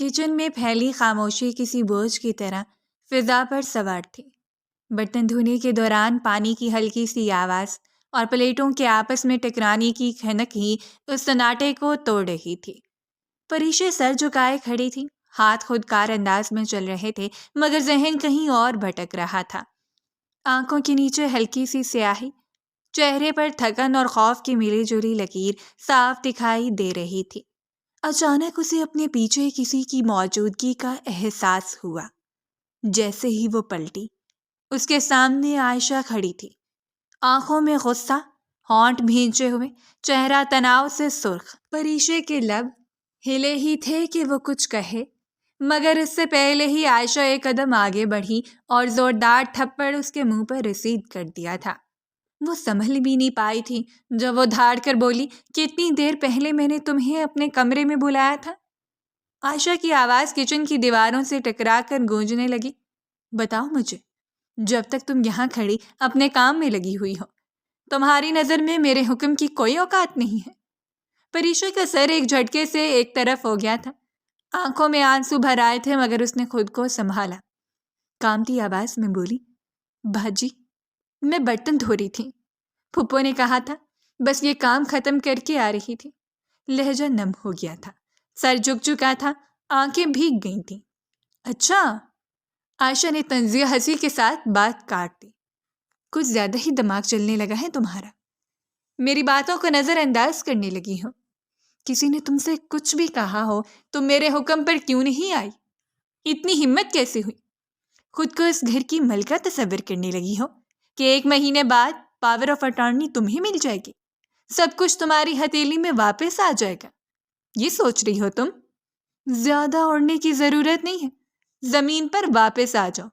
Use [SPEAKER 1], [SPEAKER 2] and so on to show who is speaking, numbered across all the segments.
[SPEAKER 1] Kitchen میں پھیلی خاموشی کسی بوجھ کی طرح فضا پر سوار تھی۔ برتن دھونے کے دوران پانی کی ہلکی سی آواز اور پلیٹوں کے آپس میں ٹکرانے کی کھنک ہی اس سناٹے کو توڑ رہی تھی۔ پریشے سر جھکائے کھڑی تھی، ہاتھ خود کار انداز میں چل رہے تھے مگر ذہن کہیں اور بھٹک رہا تھا۔ آنکھوں کے نیچے ہلکی سی سیاہی، چہرے پر تھکن اور خوف کی ملی جلی لکیر صاف دکھائی دے رہی تھی۔ اچانک اسے اپنے پیچھے کسی کی موجودگی کا احساس ہوا۔ جیسے ہی وہ پلٹی، اس کے سامنے عائشہ کھڑی تھی، آنکھوں میں غصہ، ہونٹ بھینچے ہوئے، چہرہ تناؤ سے سرخ۔ پریشے کے لب ہلے ہی تھے کہ وہ کچھ کہے، مگر اس سے پہلے ہی عائشہ ایک قدم آگے بڑھی اور زوردار تھپڑ اس کے منہ پر رسید کر دیا تھا۔ وہ سنبھل بھی نہیں پائی تھی جب وہ دھاڑ کر بولی، کتنی دیر پہلے میں نے تمہیں اپنے کمرے میں بلایا تھا؟ عائشہ کی آواز کچن کی دیواروں سے ٹکرا کر گونجنے لگی۔ بتاؤ مجھے، جب تک تم یہاں کھڑی اپنے کام میں لگی ہوئی ہو، تمہاری نظر میں میرے حکم کی کوئی اوقات نہیں ہے؟ پریشا کا سر ایک جھٹکے سے ایک طرف ہو گیا تھا، آنکھوں میں آنسو بھر آئے تھے مگر اس نے خود کو سنبھالا۔ کانپتی آواز میں بولی، باجی میں برتن دھو رہی تھی، پھپھو نے کہا تھا، بس یہ کام ختم کر کے آ رہی تھی۔ لہجہ نم ہو گیا تھا، سر جھک چکا تھا، آنکھیں بھیگ گئی تھیں۔ اچھا، عائشہ نے طنزیہ ہنسی کے ساتھ بات کاٹ دی، کچھ زیادہ ہی دماغ چلنے لگا ہے تمہارا، میری باتوں کو نظر انداز کرنے لگی ہو۔ کسی نے تم سے کچھ بھی کہا ہو تو میرے حکم پر کیوں نہیں آئی؟ اتنی ہمت کیسے ہوئی؟ خود کو اس گھر کی ملکہ تصور کرنے لگی ہو کہ 1 مہینے بعد پاور آف اٹارنی تمہیں مل جائے گی، سب کچھ تمہاری ہتھیلی میں واپس آ جائے گا، یہ سوچ رہی ہو تم؟ زیادہ اڑنے کی ضرورت نہیں ہے، زمین پر واپس آ جاؤ،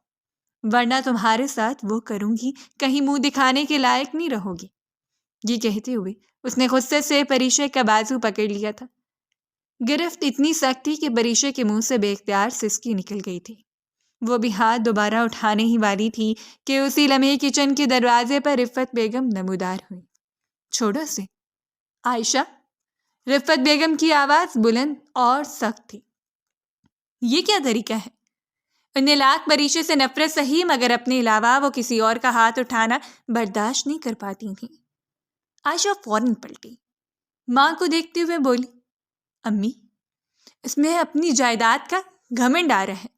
[SPEAKER 1] ورنہ تمہارے ساتھ وہ کروں گی کہیں منہ دکھانے کے لائق نہیں رہو گی۔ یہ کہتے ہوئے اس نے غصے سے پریشے کا بازو پکڑ لیا تھا۔ گرفت اتنی سخت تھی کہ پریشے کے منہ سے بے اختیار سسکی نکل گئی تھی۔ وہ بھی ہاتھ دوبارہ اٹھانے ہی والی تھی کہ اسی لمحے کچن کے دروازے پر رفت بیگم نمودار ہوئی۔ چھوڑو اسے عائشہ، رفت بیگم کی آواز بلند اور سخت تھی۔ یہ کیا طریقہ ہے؟ انہیں لاکھ پریشے سے نفرت سہی مگر اپنے علاوہ وہ کسی اور کا ہاتھ اٹھانا برداشت نہیں کر پاتی تھیں۔ عائشہ فوراً پلٹی، ماں کو دیکھتے ہوئے بولی، امی اس میں اپنی جائیداد کا گھمنڈ آ رہا ہے،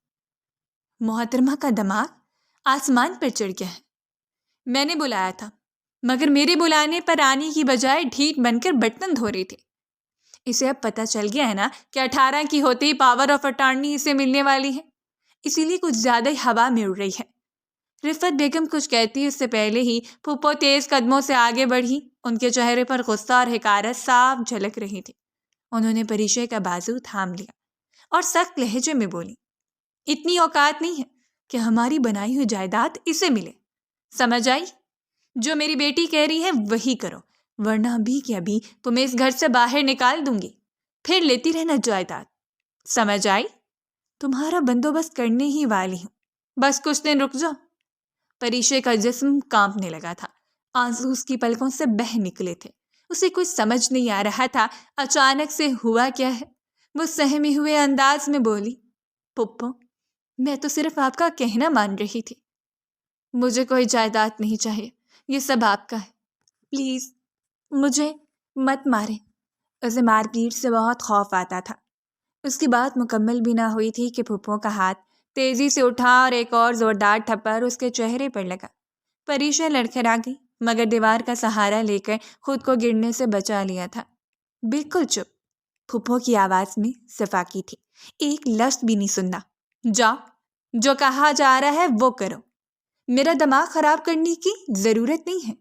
[SPEAKER 1] محترمہ کا دماغ آسمان پر چڑھ گیا ہے۔ میں نے بلایا تھا مگر میرے بلانے پر آنے کی بجائے ڈھیٹ بن کر برتن دھو رہی تھی۔ اسے اب پتہ چل گیا ہے نا کہ 18 کی ہوتے ہی پاور آف اٹارنی اسے ملنے والی ہے، اسی لیے کچھ زیادہ ہی ہوا میں اڑ رہی ہے۔ رفت بیگم کچھ کہتی اس سے پہلے ہی پھپھو تیز قدموں سے آگے بڑھی، ان کے چہرے پر غصہ اور حقارت صاف جھلک رہی تھی۔ انہوں نے پریشے کا بازو تھام لیا اور سخت لہجے میں بولی، اتنی اوقات نہیں ہے کہ ہماری بنائی ہوئی جائیداد اسے ملے، سمجھ آئی؟ جو میری بیٹی کہہ رہی ہے وہی کرو، ورنہ ابھی کے ابھی تمہیں اس گھر سے باہر نکال دوں گی، پھر لیتی رہنا جائیداد، سمجھ آئی؟ تمہارا بندوبست کرنے ہی والی ہوں، بس کچھ دن رک جاؤ۔ پریشے کا جسم کانپنے لگا تھا، آنسو اس کی پلکوں سے بہہ نکلے تھے، اسے کچھ سمجھ نہیں آ رہا تھا اچانک سے ہوا کیا ہے۔ وہ سہمے ہوئے انداز میں بولی، پھپھو میں تو صرف آپ کا کہنا مان رہی تھی، مجھے کوئی جائیداد نہیں چاہیے، یہ سب آپ کا ہے، پلیز مجھے مت ماریں۔ اسے مار پیٹ سے بہت خوف آتا تھا۔ اس کی بات مکمل بھی نہ ہوئی تھی کہ پھپھو کا ہاتھ تیزی سے اٹھا اور ایک اور زوردار تھپڑ اس کے چہرے پر لگا۔ پریشا لڑکھڑا گئی مگر دیوار کا سہارا لے کر خود کو گرنے سے بچا لیا تھا۔ بالکل چپ، پھپھو کی آواز میں صفاقی تھی، ایک لفظ بھی نہیں سننا، جاؤ، جو کہا جا رہا ہے وہ کرو، میرا دماغ خراب کرنے کی ضرورت نہیں ہے۔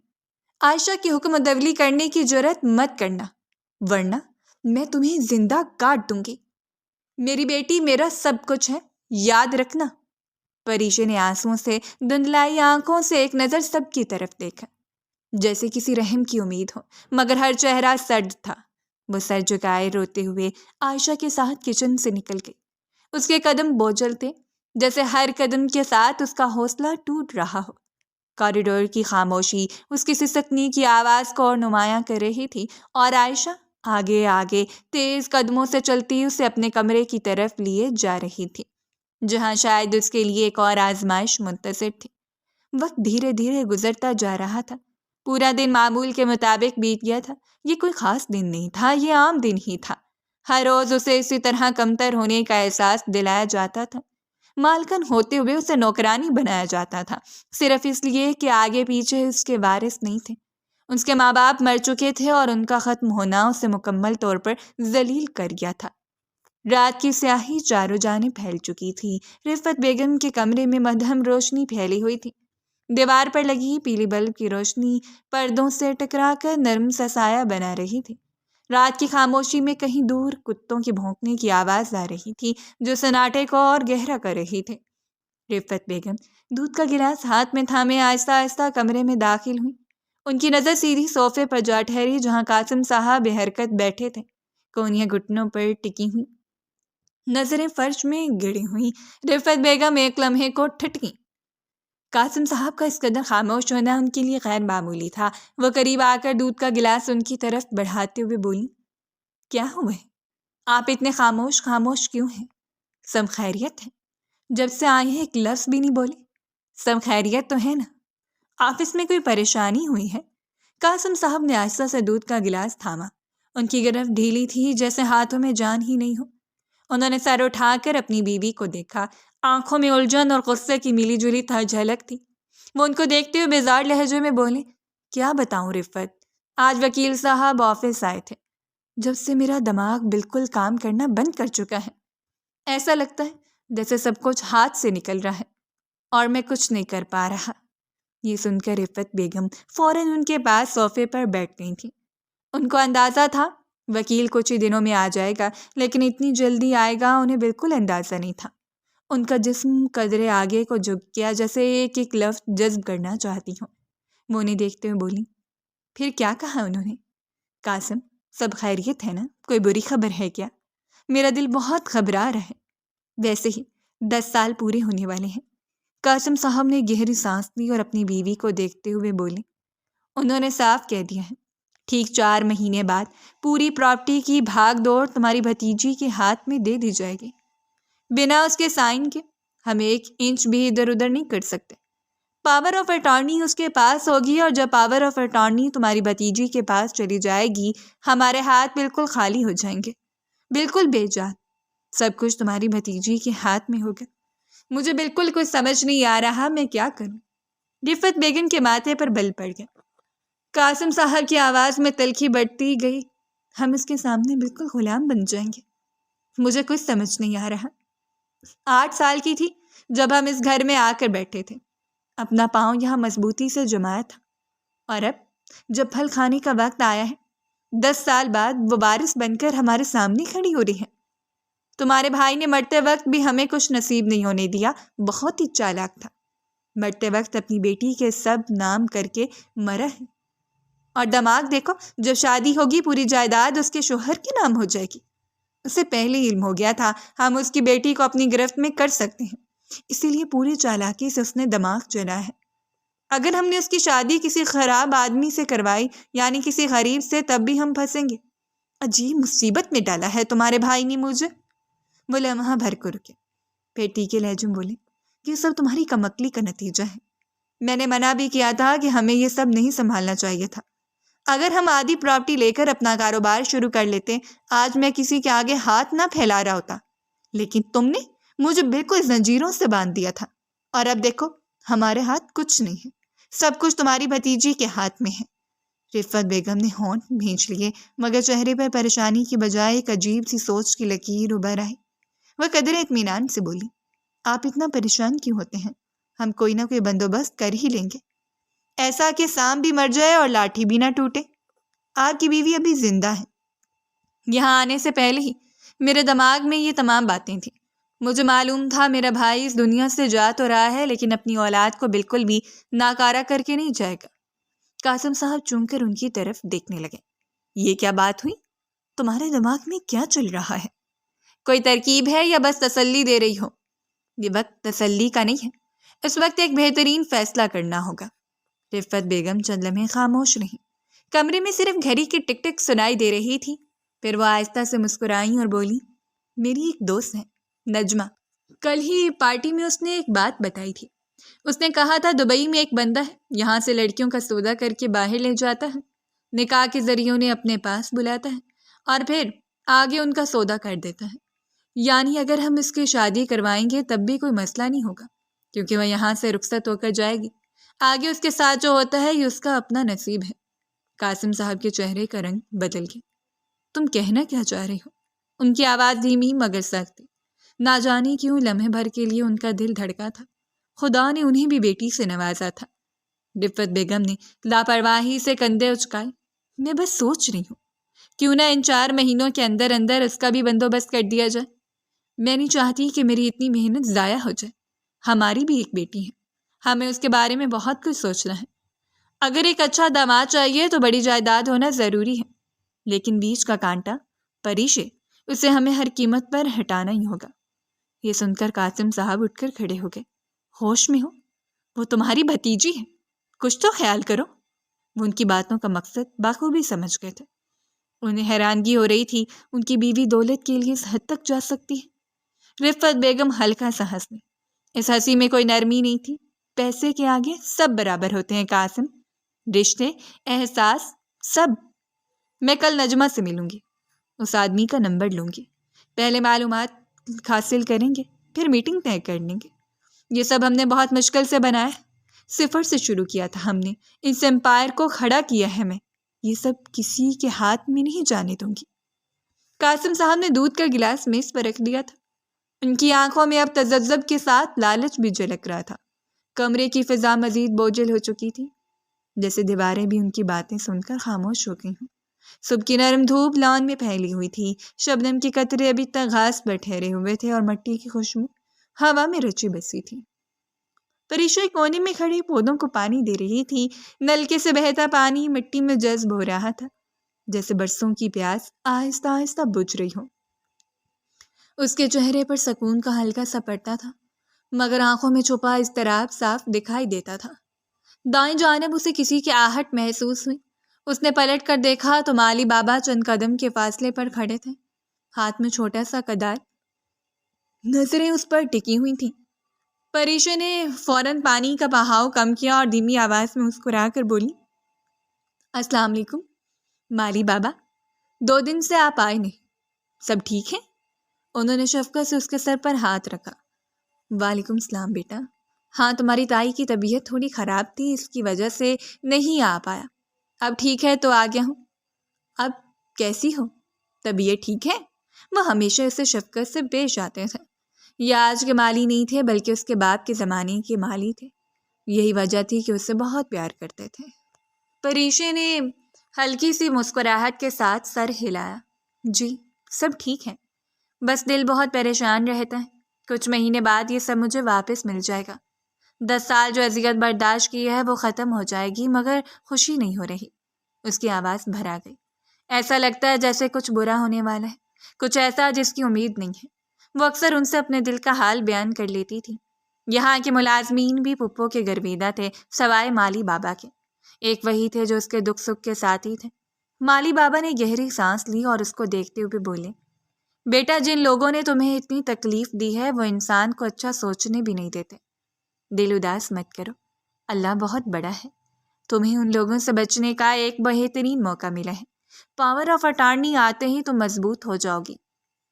[SPEAKER 1] عائشہ کی حکم عدولی کرنے کی جرأت مت کرنا، ورنہ میں تمہیں زندہ کاٹ دوں گی۔ میری بیٹی میرا سب کچھ ہے، یاد رکھنا۔ پریشے نے آنسوؤں سے دھندلائی آنکھوں سے ایک نظر سب کی طرف دیکھا، جیسے کسی رحم کی امید ہو، مگر ہر چہرہ سرد تھا۔ وہ سر جھکائے روتے ہوئے عائشہ کے ساتھ کچن سے نکل گئی۔ اس کے قدم بوجھل تھے، جیسے ہر قدم کے ساتھ اس کا حوصلہ ٹوٹ رہا ہو۔ کوریڈور کی خاموشی اس کی سسکنے کی آواز کو اور نمایاں کر رہی تھی اور عائشہ آگے آگے تیز قدموں سے چلتی اسے اپنے کمرے کی طرف لیے جا رہی تھی، جہاں شاید اس کے لیے ایک اور آزمائش منتظر تھی۔ وقت دھیرے دھیرے گزرتا جا رہا تھا۔ پورا دن معمول کے مطابق بیت گیا تھا۔ یہ کوئی خاص دن نہیں تھا، یہ عام دن ہی تھا۔ ہر روز اسے اسی طرح کمتر ہونے کا احساس دلایا جاتا تھا۔ مالکن ہوتے ہوئے اسے نوکرانی بنایا جاتا تھا، صرف اس لیے کہ آگے پیچھے اس کے وارث نہیں تھے۔ اس کے ماں باپ مر چکے تھے اور ان کا ختم ہونا اسے مکمل طور پر ذلیل کر گیا تھا۔ رات کی سیاہی چاروں جانب پھیل چکی تھی۔ رفعت بیگم کے کمرے میں مدھم روشنی پھیلی ہوئی تھی۔ دیوار پر لگی پیلی بلب کی روشنی پردوں سے ٹکرا کر نرم سا سایہ بنا رہی تھی۔ رات کی خاموشی میں کہیں دور کتوں کے بھونکنے کی آواز آ رہی تھی، جو سناٹے کو اور گہرا کر رہی تھی۔ رفعت بیگم دودھ کا گلاس ہاتھ میں تھامے آہستہ آہستہ کمرے میں داخل ہوئی۔ ان کی نظر سیدھی صوفے پر جا ٹھہری، جہاں قاسم صاحب بے حرکت بیٹھے تھے، کونیاں گھٹنوں پر ٹکی ہوئی، نظریں فرش میں گڑی ہوئی۔ رفعت بیگم ایک لمحے کو ٹھٹکی۔ قاسم صاحب کا اس قدر خاموش ہونا ان کے لیے غیر معمولی تھا۔ وہ قریب آ کر دودھ کا گلاس ان کی طرف بڑھاتے ہوئے بولی، کیا ہوا ہے؟ آپ اتنے خاموش خاموش کیوں ہیں؟ سب خیریت ہے؟ جب سے آئے ہیں ایک لفظ بھی نہیں بولے۔ سب خیریت تو ہے نا؟ آفس میں کوئی پریشانی ہوئی ہے؟ قاسم صاحب نے آہستہ سے دودھ کا گلاس تھاما۔ ان کی گرفت ڈھیلی تھی، جیسے ہاتھوں میں جان ہی نہیں ہو۔ انہوں نے سر اٹھا کر اپنی بیوی کو دیکھا۔ آنکھوں میں الجھن اور غصے کی ملی جلی جھلک تھی۔ وہ ان کو دیکھتے ہوئے بیزار لہجے میں بولے، کیا بتاؤں رفعت، آج وکیل صاحب آفس آئے تھے۔ جب سے میرا دماغ بالکل کام کرنا بند کر چکا ہے۔ ایسا لگتا ہے جیسے سب کچھ ہاتھ سے نکل رہا ہے اور میں کچھ نہیں کر پا رہا۔ یہ سن کر رفعت بیگم فوراً ان کے پاس صوفے پر بیٹھ گئی تھی۔ ان کو اندازہ تھا وکیل کچھ ہی دنوں میں آ جائے گا، لیکن اتنی جلدی آئے گا انہیں بالکل اندازہ نہیں تھا۔ ان کا جسم قدرے آگے کو جھک گیا، جیسے ایک ایک لفظ جذب کرنا چاہتی ہوں۔ وہ انہیں دیکھتے ہوئے بولی، پھر کیا کہا انہوں نے؟ قاسم، سب خیریت ہے نا؟ کوئی بری خبر ہے کیا؟ میرا دل بہت گھبرا رہا ہے۔ ویسے ہی 10 سال پورے ہونے والے ہیں۔ قاسم صاحب نے گہری سانس لی اور اپنی بیوی کو دیکھتے ہوئے بولے، انہوں نے صاف کہہ دیا ہے، ٹھیک 4 مہینے بعد پوری پراپرٹی کی بھاگ دوڑ تمہاری بھتیجی کے ہاتھ میں دے دی جائے گی۔ بنا اس کے سائن کے ہم 1 انچ بھی ادھر ادھر نہیں کر سکتے۔ پاور آف اٹارنی اس کے پاس ہوگی، اور جب پاور آف اٹارنی تمہاری بھتیجی کے پاس چلی جائے گی، ہمارے ہاتھ بالکل خالی ہو جائیں گے، بالکل بے جان۔ سب کچھ تمہاری بھتیجی کے ہاتھ میں ہوگا۔ مجھے بالکل کچھ سمجھ نہیں آ رہا میں کیا کروں۔ رفعت بیگم کے ماتھے پر بل پڑ گیا۔ قاسم صاحب کی آواز میں تلخی بڑھتی گئی، ہم اس کے سامنے بالکل غلام بن جائیں گے۔ مجھے کچھ سمجھ نہیں آ رہا۔ 8 سال کی تھی جب ہم اس گھر میں آ کر بیٹھے تھے، اپنا پاؤں یہاں مضبوطی سے جمایا تھا، اور اب جب پھل کھانے کا وقت آیا ہے، 10 سال بعد وہ وارث بن کر ہمارے سامنے کھڑی ہو رہی ہے۔ تمہارے بھائی نے مرتے وقت بھی ہمیں کچھ نصیب نہیں ہونے دیا، بہت ہی چالاک تھا۔ مرتے وقت اپنی بیٹی کے سب نام کر کے مرا ہے، اور دماغ دیکھو، جب شادی ہوگی پوری جائیداد اس کے شوہر کے نام ہو جائے گی۔ اسے پہلے علم ہو گیا تھا ہم اس کی بیٹی کو اپنی گرفت میں کر سکتے ہیں، اسی لیے پوری چالاکی سے اس نے دماغ چلا ہے۔ اگر ہم نے اس کی شادی کسی خراب آدمی سے کروائی، یعنی کسی غریب سے، تب بھی ہم پھنسیں گے۔ عجیب مصیبت میں ڈالا ہے تمہارے بھائی نے مجھے۔ وہ لمحہ بھر کو رکے، پھر ٹیکے لہجے میں بولے، یہ سب تمہاری کمکلی کا نتیجہ ہے۔ میں نے منع بھی کیا تھا کہ ہمیں یہ سب نہیں سنبھالنا چاہیے تھا۔ اگر ہم آدھی پراپرٹی لے کر اپنا کاروبار شروع کر لیتے، آج میں کسی کے آگے ہاتھ نہ پھیلا رہا ہوتا، لیکن تم نے مجھے بالکل زنجیروں سے باندھ دیا تھا، اور اب دیکھو ہمارے ہاتھ کچھ نہیں ہے، سب کچھ تمہاری بھتیجی کے ہاتھ میں ہے۔ رفعت بیگم نے ہونٹ بھینچ لیے، مگر چہرے پر پریشانی کی بجائے ایک عجیب سی سوچ کی لکیر ابھر آئی۔ وہ قدرے اطمینان سے بولی، آپ اتنا پریشان کیوں ہوتے ہیں؟ ہم کوئی نہ کوئی بندوبست کر ہی لیں گے، ایسا کہ سانپ بھی مر جائے اور لاٹھی بھی نہ ٹوٹے۔ آپ کی بیوی ابھی زندہ ہے۔ یہاں آنے سے پہلے ہی میرے دماغ میں یہ تمام باتیں تھیں۔ مجھے معلوم تھا میرا بھائی اس دنیا سے جا تو رہا ہے، لیکن اپنی اولاد کو بالکل بھی ناکارہ کر کے نہیں جائے گا۔ قاسم صاحب چون کر ان کی طرف دیکھنے لگے۔ یہ کیا بات ہوئی؟ تمہارے دماغ میں کیا چل رہا ہے؟ کوئی ترکیب ہے یا بس تسلی دے رہی ہو؟ یہ وقت تسلی کا نہیں ہے، اس وقت ایک بہترین فیصلہ کرنا ہوگا۔ رفعت بیگم چند لمحے خاموش رہیں۔ کمرے میں صرف گھڑی کی ٹک ٹک سنائی دے رہی تھی۔ پھر وہ آہستہ سے مسکرائیں اور بولی، میری ایک دوست ہے نجمہ، کل ہی پارٹی میں اس نے ایک بات بتائی تھی۔ اس نے کہا تھا دبئی میں ایک بندہ ہے، یہاں سے لڑکیوں کا سودا کر کے باہر لے جاتا ہے، نکاح کے ذریعے انہیں اپنے پاس بلاتا ہے اور پھر آگے ان کا سودا کر دیتا ہے۔ یعنی اگر ہم اس کی شادی کروائیں گے تب بھی کوئی مسئلہ نہیں ہوگا، کیونکہ وہ یہاں سے رخصت ہو کر جائے گی، آگے اس کے ساتھ جو ہوتا ہے یہ اس کا اپنا نصیب ہے۔ قاسم صاحب کے چہرے کا رنگ بدل گیا۔ تم کہنا کیا چاہ رہے ہو؟ ان کی آواز دھیمی مگر سخت تھی۔ نہ جانے کیوں لمحے بھر کے لیے ان کا دل دھڑکا تھا۔ خدا نے انہیں بھی بیٹی سے نوازا تھا۔ رفت بیگم نے لاپرواہی سے کندھے اچکائے۔ میں بس سوچ رہی ہوں کیوں نہ ان 4 مہینوں کے اندر اندر اس کا بھی بندوبست کر دیا جائے۔ میں نہیں چاہتی کہ میری اتنی محنت ضائع ہو جائے۔ ہماری بھی ایک بیٹی ہے، ہمیں اس کے بارے میں بہت کچھ سوچنا ہے۔ اگر ایک اچھا داماد چاہیے تو بڑی جائیداد ہونا ضروری ہے، لیکن بیچ کا کانٹا پریشے، اسے ہمیں ہر قیمت پر ہٹانا ہی ہوگا۔ یہ سن کر قاسم صاحب اٹھ کر کھڑے ہو گئے۔ ہوش میں ہو؟ وہ تمہاری بھتیجی ہے، کچھ تو خیال کرو۔ وہ ان کی باتوں کا مقصد بخوبی سمجھ گئے تھے۔ انہیں حیرانگی ہو رہی تھی ان کی بیوی دولت کے لیے اس حد تک جا سکتی ہے۔ رفت بیگم ہلکا سا ہنسی۔ اس ہنسی میں کوئی نرمی نہیں تھی۔ پیسے کے آگے سب برابر ہوتے ہیں قاسم، رشتے، احساس، سب۔ میں کل نجمہ سے ملوں گی، اس آدمی کا نمبر لوں گی، پہلے معلومات حاصل کریں گے، پھر میٹنگ طے کر لیں گے۔ یہ سب ہم نے بہت مشکل سے بنایا ہے، صفر سے شروع کیا تھا ہم نے، اس امپائر کو کھڑا کیا ہے۔ میں یہ سب کسی کے ہاتھ میں نہیں جانے دوں گی۔ قاسم صاحب نے دودھ کا گلاس میز پر رکھ دیا تھا۔ ان کی آنکھوں میں اب تذبذب کے ساتھ لالچ بھی جھلک رہا تھا۔ کمرے کی فضا مزید بوجھل ہو چکی تھی، جیسے دیواریں بھی ان کی باتیں سن کر خاموش ہو گئی ہوں۔ صبح کی نرم دھوپ لان میں پھیلی ہوئی تھی، شبنم کے قطرے ابھی تک گھاس پر ٹھہرے ہوئے تھے اور مٹی کی خوشبو ہوا میں رچی بسی تھی۔ پریشا کونے میں کھڑی پودوں کو پانی دے رہی تھی۔ نلکے سے بہتا پانی مٹی میں جذب ہو رہا تھا، جیسے برسوں کی پیاس آہستہ آہستہ بجھ رہی ہو۔ اس کے چہرے پر سکون کا ہلکا سا پڑتا تھا، مگر آنکھوں میں چھپا اضطراب صاف دکھائی دیتا تھا۔ دائیں جانب اسے کسی کی آہٹ محسوس ہوئی۔ اس نے پلٹ کر دیکھا تو مالی بابا چند قدم کے فاصلے پر کھڑے تھے، ہاتھ میں چھوٹا سا کدال، نظریں اس پر ٹکی ہوئی تھیں۔ پریشا نے فوراً پانی کا بہاؤ کم کیا اور دھیمی آواز میں مسکرا کر بولی، السلام علیکم مالی بابا، 2 دن سے آپ آئے نہیں، سب ٹھیک ہے؟ انہوں نے شفقت سے اس کے سر پر ہاتھ رکھا۔ وعلیکم السلام بیٹا، ہاں تمہاری تائی کی طبیعت تھوڑی خراب تھی، اس کی وجہ سے نہیں آ پایا، اب ٹھیک ہے تو آ گیا ہوں۔ اب کیسی ہو؟ طبیعت ٹھیک ہے؟ وہ ہمیشہ اسے شفقت سے پیش آتے تھے۔ یہ آج کے مالی نہیں تھے بلکہ اس کے باپ کے زمانے کے مالی تھے، یہی وجہ تھی کہ اسے بہت پیار کرتے تھے۔ پریشا نے ہلکی سی مسکراہٹ کے ساتھ سر ہلایا۔ جی سب ٹھیک ہے، بس دل بہت پریشان رہتا ہے، کچھ مہینے بعد یہ سب مجھے واپس مل جائے گا۔ 10 سال جو اذیت برداشت کی ہے وہ ختم ہو جائے گی، مگر خوشی نہیں ہو رہی۔ اس کی آواز بھر آ گئی۔ ایسا لگتا ہے جیسے کچھ برا ہونے والا ہے، کچھ ایسا جس کی امید نہیں ہے۔ وہ اکثر ان سے اپنے دل کا حال بیان کر لیتی تھی۔ یہاں کے ملازمین بھی پھپھو کے گرویدہ تھے، سوائے مالی بابا کے۔ ایک وہی تھے جو اس کے دکھ سکھ کے ساتھی تھے۔ مالی بابا نے گہری سانس لی اور اس کو دیکھتے ہوئے بولے، بیٹا جن لوگوں نے تمہیں اتنی تکلیف دی ہے وہ انسان کو اچھا سوچنے بھی نہیں دیتے۔ دل اداس مت کرو، اللہ بہت بڑا ہے۔ تمہیں ان لوگوں سے بچنے کا ایک بہترین موقع ملا ہے۔ پاور آف اٹارنی آتے ہی تم مضبوط ہو جاؤ گی۔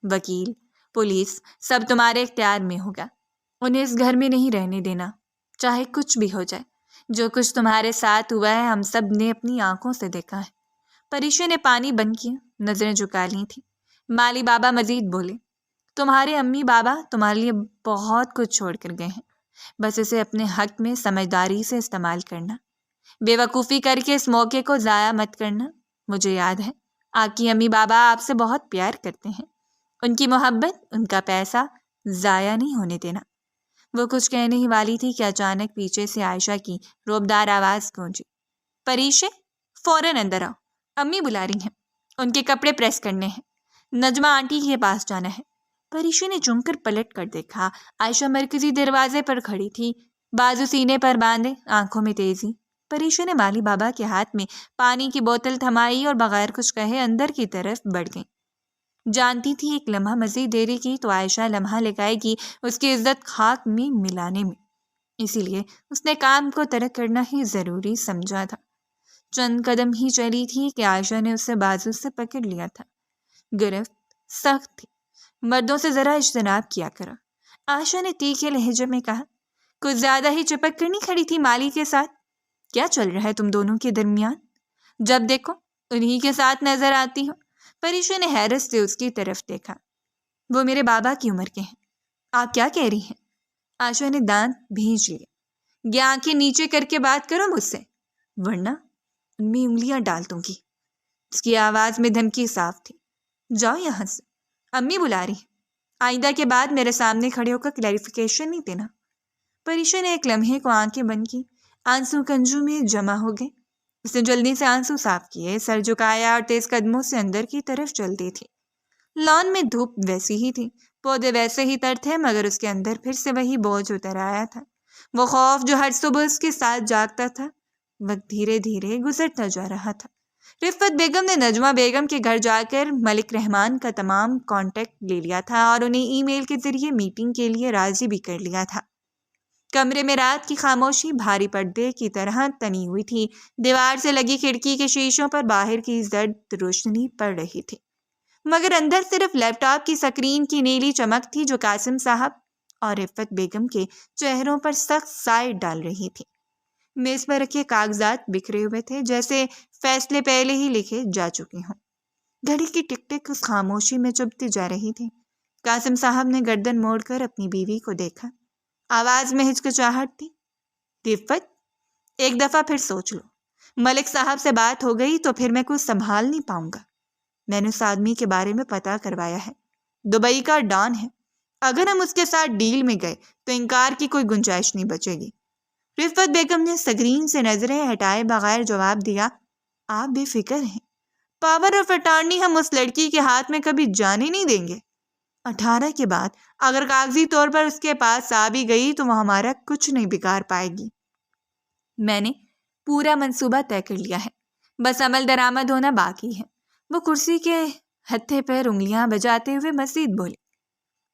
[SPEAKER 1] وکیل، پولیس، سب تمہارے اختیار میں ہوگا۔ انہیں اس گھر میں نہیں رہنے دینا، چاہے کچھ بھی ہو جائے۔ جو کچھ تمہارے ساتھ ہوا ہے ہم سب نے اپنی آنکھوں سے دیکھا ہے۔ پریشا نے پانی بند کیا، نظریں جھکا لی تھیں۔ مالی بابا مزید بولے، تمہارے امی بابا تمہارے لیے بہت کچھ چھوڑ کر گئے ہیں، بس اسے اپنے حق میں سمجھداری سے استعمال کرنا، بے وقوفی کر کے اس موقع کو ضائع مت کرنا۔ مجھے یاد ہے آپ کی امی بابا آپ سے بہت پیار کرتے ہیں، ان کی محبت، ان کا پیسہ ضائع نہیں ہونے دینا۔ وہ کچھ کہنے ہی والی تھی کہ اچانک پیچھے سے عائشہ کی روبدار آواز گونجی، پریشا فوراً اندر آؤ، امی بلا رہی ہیں، ان کے کپڑے پریس کرنے ہیں، نجمہ آنٹی کے پاس جانا ہے۔ پریشا نے چونک کر پلٹ کر دیکھا، عائشہ مرکزی دروازے پر کھڑی تھی، بازو سینے پر باندھے، آنکھوں میں تیزی۔ پریشا نے مالی بابا کے ہاتھ میں پانی کی بوتل تھمائی اور بغیر کچھ کہے اندر کی طرف بڑھ گئی۔ جانتی تھی ایک لمحہ مزید دیری کی تو عائشہ لمحہ لگائے گی اس کی عزت خاک میں ملانے میں، اسی لیے اس نے کام کو ترک کرنا ہی ضروری سمجھا تھا۔ چند قدم ہی چلی تھی کہ عائشہ نے اسے بازو سے پکڑ لیا تھا۔ گرفت سخت تھی، مردوں سے ذرا اجتناب کیا کرا۔ عائشہ نے تیکھے لہجے میں کہا، کچھ زیادہ ہی چپک کر نہیں کھڑی تھی مالی کے ساتھ؟ کیا چل رہا ہے تم دونوں کے درمیان؟ جب دیکھو انہی کے ساتھ نظر آتی ہو۔ پریشا نے حیرت سے اس کی طرف دیکھا۔ وہ میرے بابا کی عمر کے ہیں۔ آپ کیا کہہ رہی ہیں؟ عائشہ نے دانت بھینچ لیے۔ یا آنکھیں نیچے کر کے بات کرو مجھ سے، ورنہ ان میں انگلیاں ڈال دوں گی۔ اس کی آواز میں دھمکی صاف تھی۔ جاؤ یہاں سے، امی بلا رہی ہیں۔ آئندہ کے بعد میرے سامنے کھڑے ہو کر کلیریفیکیشن نہیں دینا۔ پریشا نے ایک لمحے کو آنکھیں بند کی، آنسو کنجوں میں جمع ہو گئے۔ اس نے جلدی سے آنسو صاف کیے، سر جھکایا اور تیز قدموں سے اندر کی طرف چلتی تھی۔ لان میں دھوپ ویسی ہی تھی، پودے ویسے ہی تر تھے، مگر اس کے اندر پھر سے وہی بوجھ اتر آیا تھا۔ وہ خوف جو ہر صبح اس کے ساتھ جاگتا تھا، وقت دھیرے دھیرے گزرتا جا رہا تھا۔ رفت بیگم نے نجمہ بیگم کے گھر جا کر ملک رحمان کا تمام کانٹیکٹ لے لیا تھا اور انہیں ای میل کے ذریعے میٹنگ کے لیے راضی بھی کر لیا تھا۔ کمرے میں رات کی خاموشی بھاری پردے کی طرح تنی ہوئی تھی۔ دیوار سے لگی کھڑکی کے شیشوں پر باہر کی زرد روشنی پڑ رہی تھی، مگر اندر صرف لیپ ٹاپ کی سکرین کی نیلی چمک تھی جو قاسم صاحب اور رفت بیگم کے چہروں پر سخت سائے ڈال رہی تھی۔ میز پر رکھے کاغذات بکھرے ہوئے تھے، جیسے فیصلے پہلے ہی لکھے جا چکے ہوں۔ گھڑی کی ٹک ٹک اس خاموشی میں چبھتی جا رہی تھی۔ قاسم صاحب نے گردن موڑ کر اپنی بیوی کو دیکھا۔ آواز میں ہچکچاہٹ تھی۔ رفت، ایک دفعہ پھر سوچ لو۔ ملک صاحب سے بات ہو گئی تو پھر میں کچھ سنبھال نہیں پاؤں گا۔ میں نے اس آدمی کے بارے میں پتہ کروایا ہے، دبئی کا ڈان ہے۔ اگر ہم اس کے ساتھ ڈیل میں گئے تو انکار کی کوئی گنجائش نہیں بچے گی۔ رفت بیگم نے سکرین سے نظریں ہٹائے بغیر جواب دیا، آپ بے فکر ہیں، پاور آف اٹارنی ہم اس لڑکی کے ہاتھ میں کبھی جانے نہیں دیں گے۔ 18 کے بعد اگر کاغذی طور پر اس کے پاس آ بھی گئی تو وہ ہمارا کچھ نہیں بگاڑ پائے گی۔ میں نے پورا منصوبہ طے کر لیا ہے، بس عمل درآمد ہونا باقی ہے۔ وہ کرسی کے ہتھے پر انگلیاں بجاتے ہوئے مزید بولے،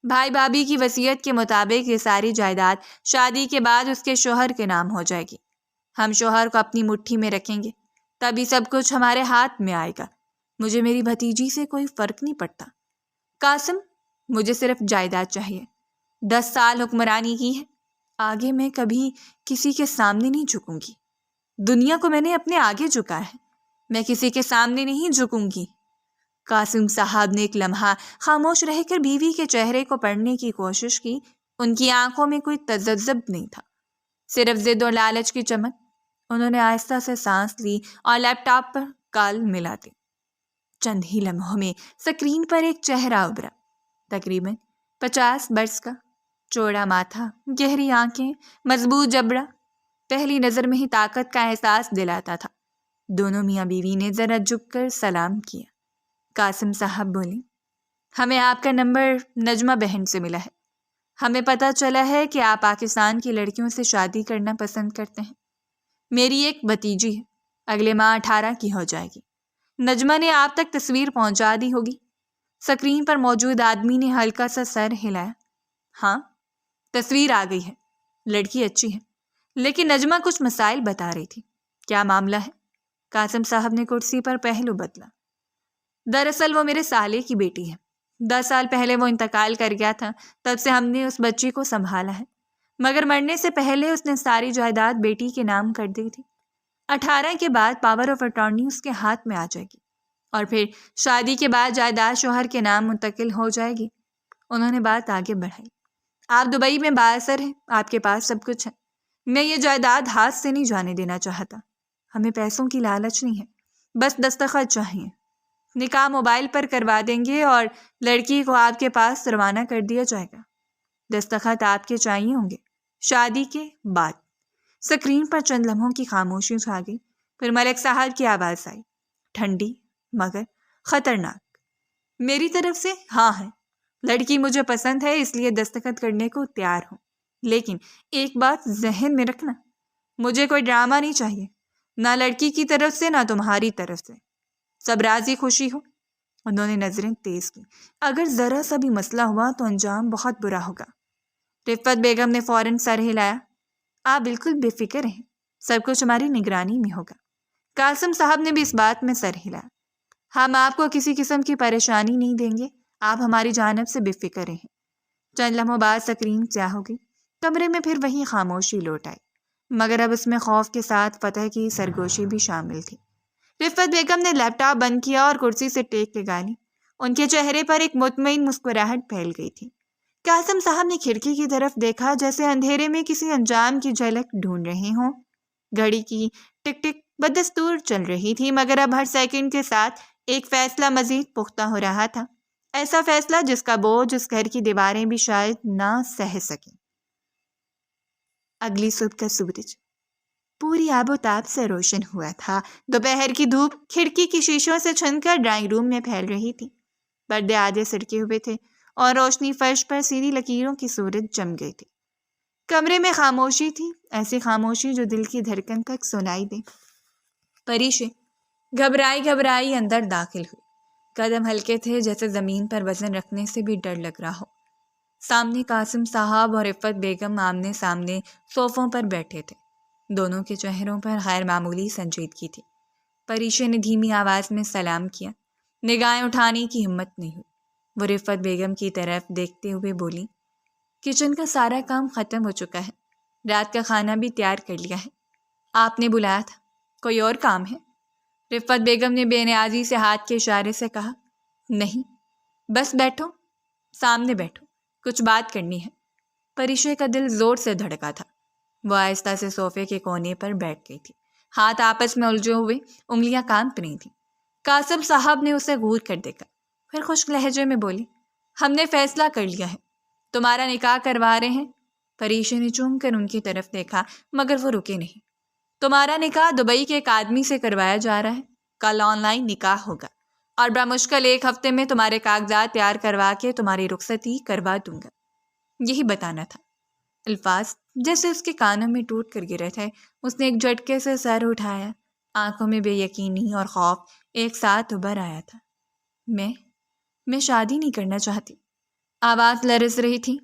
[SPEAKER 1] بھائی بھابھی کی وصیت کے مطابق یہ ساری جائیداد شادی کے بعد اس کے شوہر کے نام ہو جائے گی۔ ہم شوہر کو اپنی مٹھی میں رکھیں گے، تبھی سب کچھ ہمارے ہاتھ میں آئے گا۔ مجھے میری بھتیجی سے کوئی فرق نہیں پڑتا قاسم، مجھے صرف جائیداد چاہیے۔ 10 سال حکمرانی کی ہے، آگے میں کبھی کسی کے سامنے نہیں جھکوں گی۔ دنیا کو میں نے اپنے آگے جھکا ہے، میں کسی کے سامنے نہیں جھکوں گی۔ قاسم صاحب نے ایک لمحہ خاموش رہ کر بیوی کے چہرے کو پڑھنے کی کوشش کی۔ ان کی آنکھوں میں کوئی تذبذب نہیں تھا، صرف ضد اور لالچ کی چمک۔ انہوں نے آہستہ سے سانس لی اور لیپ ٹاپ پر کال ملا دی۔ چند ہی لمحوں میں سکرین پر ایک چہرہ ابھرا، تقریباً 50 برس کا، چوڑا ماتھا، گہری آنکھیں، مضبوط جبڑا، پہلی نظر میں ہی طاقت کا احساس دلاتا تھا۔ دونوں میاں بیوی نے ذرا جھک کر سلام کیا۔ قاسم صاحب بولے، ہمیں آپ کا نمبر نجمہ بہن سے ملا ہے۔ ہمیں پتہ چلا ہے کہ آپ پاکستان کی لڑکیوں سے شادی کرنا پسند کرتے ہیں۔ میری ایک بھتیجی ہے، اگلے ماہ 18 کی ہو جائے گی۔ نجمہ نے آپ تک تصویر پہنچا دی ہوگی۔ سکرین پر موجود آدمی نے ہلکا سا سر ہلایا۔ ہاں، تصویر آ گئی ہے، لڑکی اچھی ہے، لیکن نجمہ کچھ مسائل بتا رہی تھی۔ کیا معاملہ ہے؟ قاسم صاحب نے کرسی پر پہلو بدلا۔ دراصل وہ میرے سالے کی بیٹی ہے۔ 10 سال پہلے وہ انتقال کر گیا تھا، تب سے ہم نے اس بچی کو سنبھالا ہے، مگر مرنے سے پہلے اس نے ساری جائیداد بیٹی کے نام کر دی تھی۔ 18 کے بعد پاور آف اٹارنی اس کے ہاتھ میں آ جائے گی، اور پھر شادی کے بعد جائیداد شوہر کے نام منتقل ہو جائے گی۔ انہوں نے بات آگے بڑھائی، آپ دبئی میں بااثر ہیں، آپ کے پاس سب کچھ ہے۔ میں یہ جائیداد ہاتھ سے نہیں جانے دینا چاہتا۔ ہمیں پیسوں کی لالچ نہیں ہے، بس دستخط چاہیے۔ نکاح موبائل پر کروا دیں گے اور لڑکی کو آپ کے پاس روانہ کر دیا جائے گا۔ دستخط آپ کے چاہیے ہوں گے شادی کے بعد۔ سکرین پر چند لمحوں کی خاموشی چھا گئی، پھر ملک صاحب کی آواز آئی، ٹھنڈی مگر خطرناک، میری طرف سے ہاں ہے، لڑکی مجھے پسند ہے، اس لیے دستخط کرنے کو تیار ہوں، لیکن ایک بات ذہن میں رکھنا، مجھے کوئی ڈرامہ نہیں چاہیے، نہ لڑکی کی طرف سے نہ تمہاری طرف سے، سب راضی خوشی ہو۔ انہوں نے نظریں تیز کی۔ اگر ذرا سا بھی مسئلہ ہوا تو انجام بہت برا ہوگا۔ رفت بیگم نے فوراً سر ہلایا۔ آپ بالکل بے فکر رہیں، سب کچھ ہماری نگرانی میں ہوگا۔ قاسم صاحب نے بھی اس بات میں سر ہلایا۔ ہم آپ کو کسی قسم کی پریشانی نہیں دیں گے، آپ ہماری جانب سے بے فکر رہیں۔ چند لمحوں بعد سکرین سیاہ ہو گئی۔ کمرے میں پھر وہی خاموشی لوٹ آئی، مگر اب اس میں خوف کے ساتھ فتح کی سرگوشی بھی شامل تھی۔ رفت بیگم نے لیپ ٹاپ بند کیا اور کرسی سے ٹیک لگا لی۔ ان کے چہرے پر ایک مطمئن مسکراہٹ پھیل گئی تھی۔ قاسم صاحب نے کھڑکی کی طرف دیکھا، جیسے اندھیرے میں کسی انجام کی جھلک ڈھونڈ رہے ہوں۔ گھڑی کی ٹک ٹک بدستور چل رہی تھی، مگر اب ہر سیکنڈ کے ساتھ ایک فیصلہ مزید پختہ ہو رہا تھا، ایسا فیصلہ جس کا بوجھ اس گھر کی دیواریں بھی شاید نہ سہ سکیں۔ اگلی صبح کا سورج پوری آب و تاب سے روشن ہوا تھا۔ دوپہر کی دھوپ کھڑکی کی شیشوں سے چھن کر ڈرائنگ روم میں پھیل رہی تھی۔ پردے آدھے سڑکے ہوئے تھے اور روشنی فرش پر سیدھی لکیروں کی صورت جم گئی تھی۔ کمرے میں خاموشی تھی، ایسی خاموشی جو دل کی دھڑکن تک سنائی دے۔ پریشے گھبرائی گھبرائی اندر داخل ہوئی۔ قدم ہلکے تھے، جیسے زمین پر وزن رکھنے سے بھی ڈر لگ رہا ہو۔ سامنے قاسم صاحب اور رفت بیگم آمنے سامنے صوفوں پر بیٹھے تھے۔ دونوں کے چہروں پر غیر معمولی سنجیدگی تھی۔ پریشے نے دھیمی آواز میں سلام کیا۔ نگاہیں اٹھانے کی ہمت نہیں ہوئی۔ وہ رفت بیگم کی طرف دیکھتے ہوئے بولی، کچن کا سارا کام ختم ہو چکا ہے، رات کا کھانا بھی تیار کر لیا ہے۔ آپ نے بلایا تھا، کوئی اور کام ہے؟ رفت بیگم نے بے نیازی سے ہاتھ کے اشارے سے کہا، نہیں، بس بیٹھو، سامنے بیٹھو، کچھ بات کرنی ہے۔ پریشے کا دل زور سے دھڑکا تھا۔ وہ آہستہ سے صوفے کے کونے پر بیٹھ گئی تھی۔ ہاتھ آپس میں الجھے ہوئے، انگلیاں کانپ رہی تھیں۔ قاسم صاحب نے اسے غور کر دیکھا، پھر خشک لہجے میں بولی، ہم نے فیصلہ کر لیا ہے، تمہارا نکاح کروا رہے ہیں۔ پریشے نے چونک کر ان کی طرف دیکھا، مگر وہ رکے نہیں۔ تمہارا نکاح دبئی کے ایک آدمی سے کروایا جا رہا ہے، کل آن لائن نکاح ہوگا اور بمشکل 1 ہفتے میں تمہارے کاغذات تیار کروا کے تمہاری رخصتی کروا دوں گا۔ یہی بتانا تھا۔ الفاظ جیسے اس کے کانوں میں ٹوٹ کر گرے تھے۔ اس نے ایک جھٹکے سے سر اٹھایا، آنکھوں میں بے یقینی اور خوف ایک ساتھ ابھر آیا تھا۔ میں شادی نہیں کرنا چاہتی۔ آواز لرز رہی تھی۔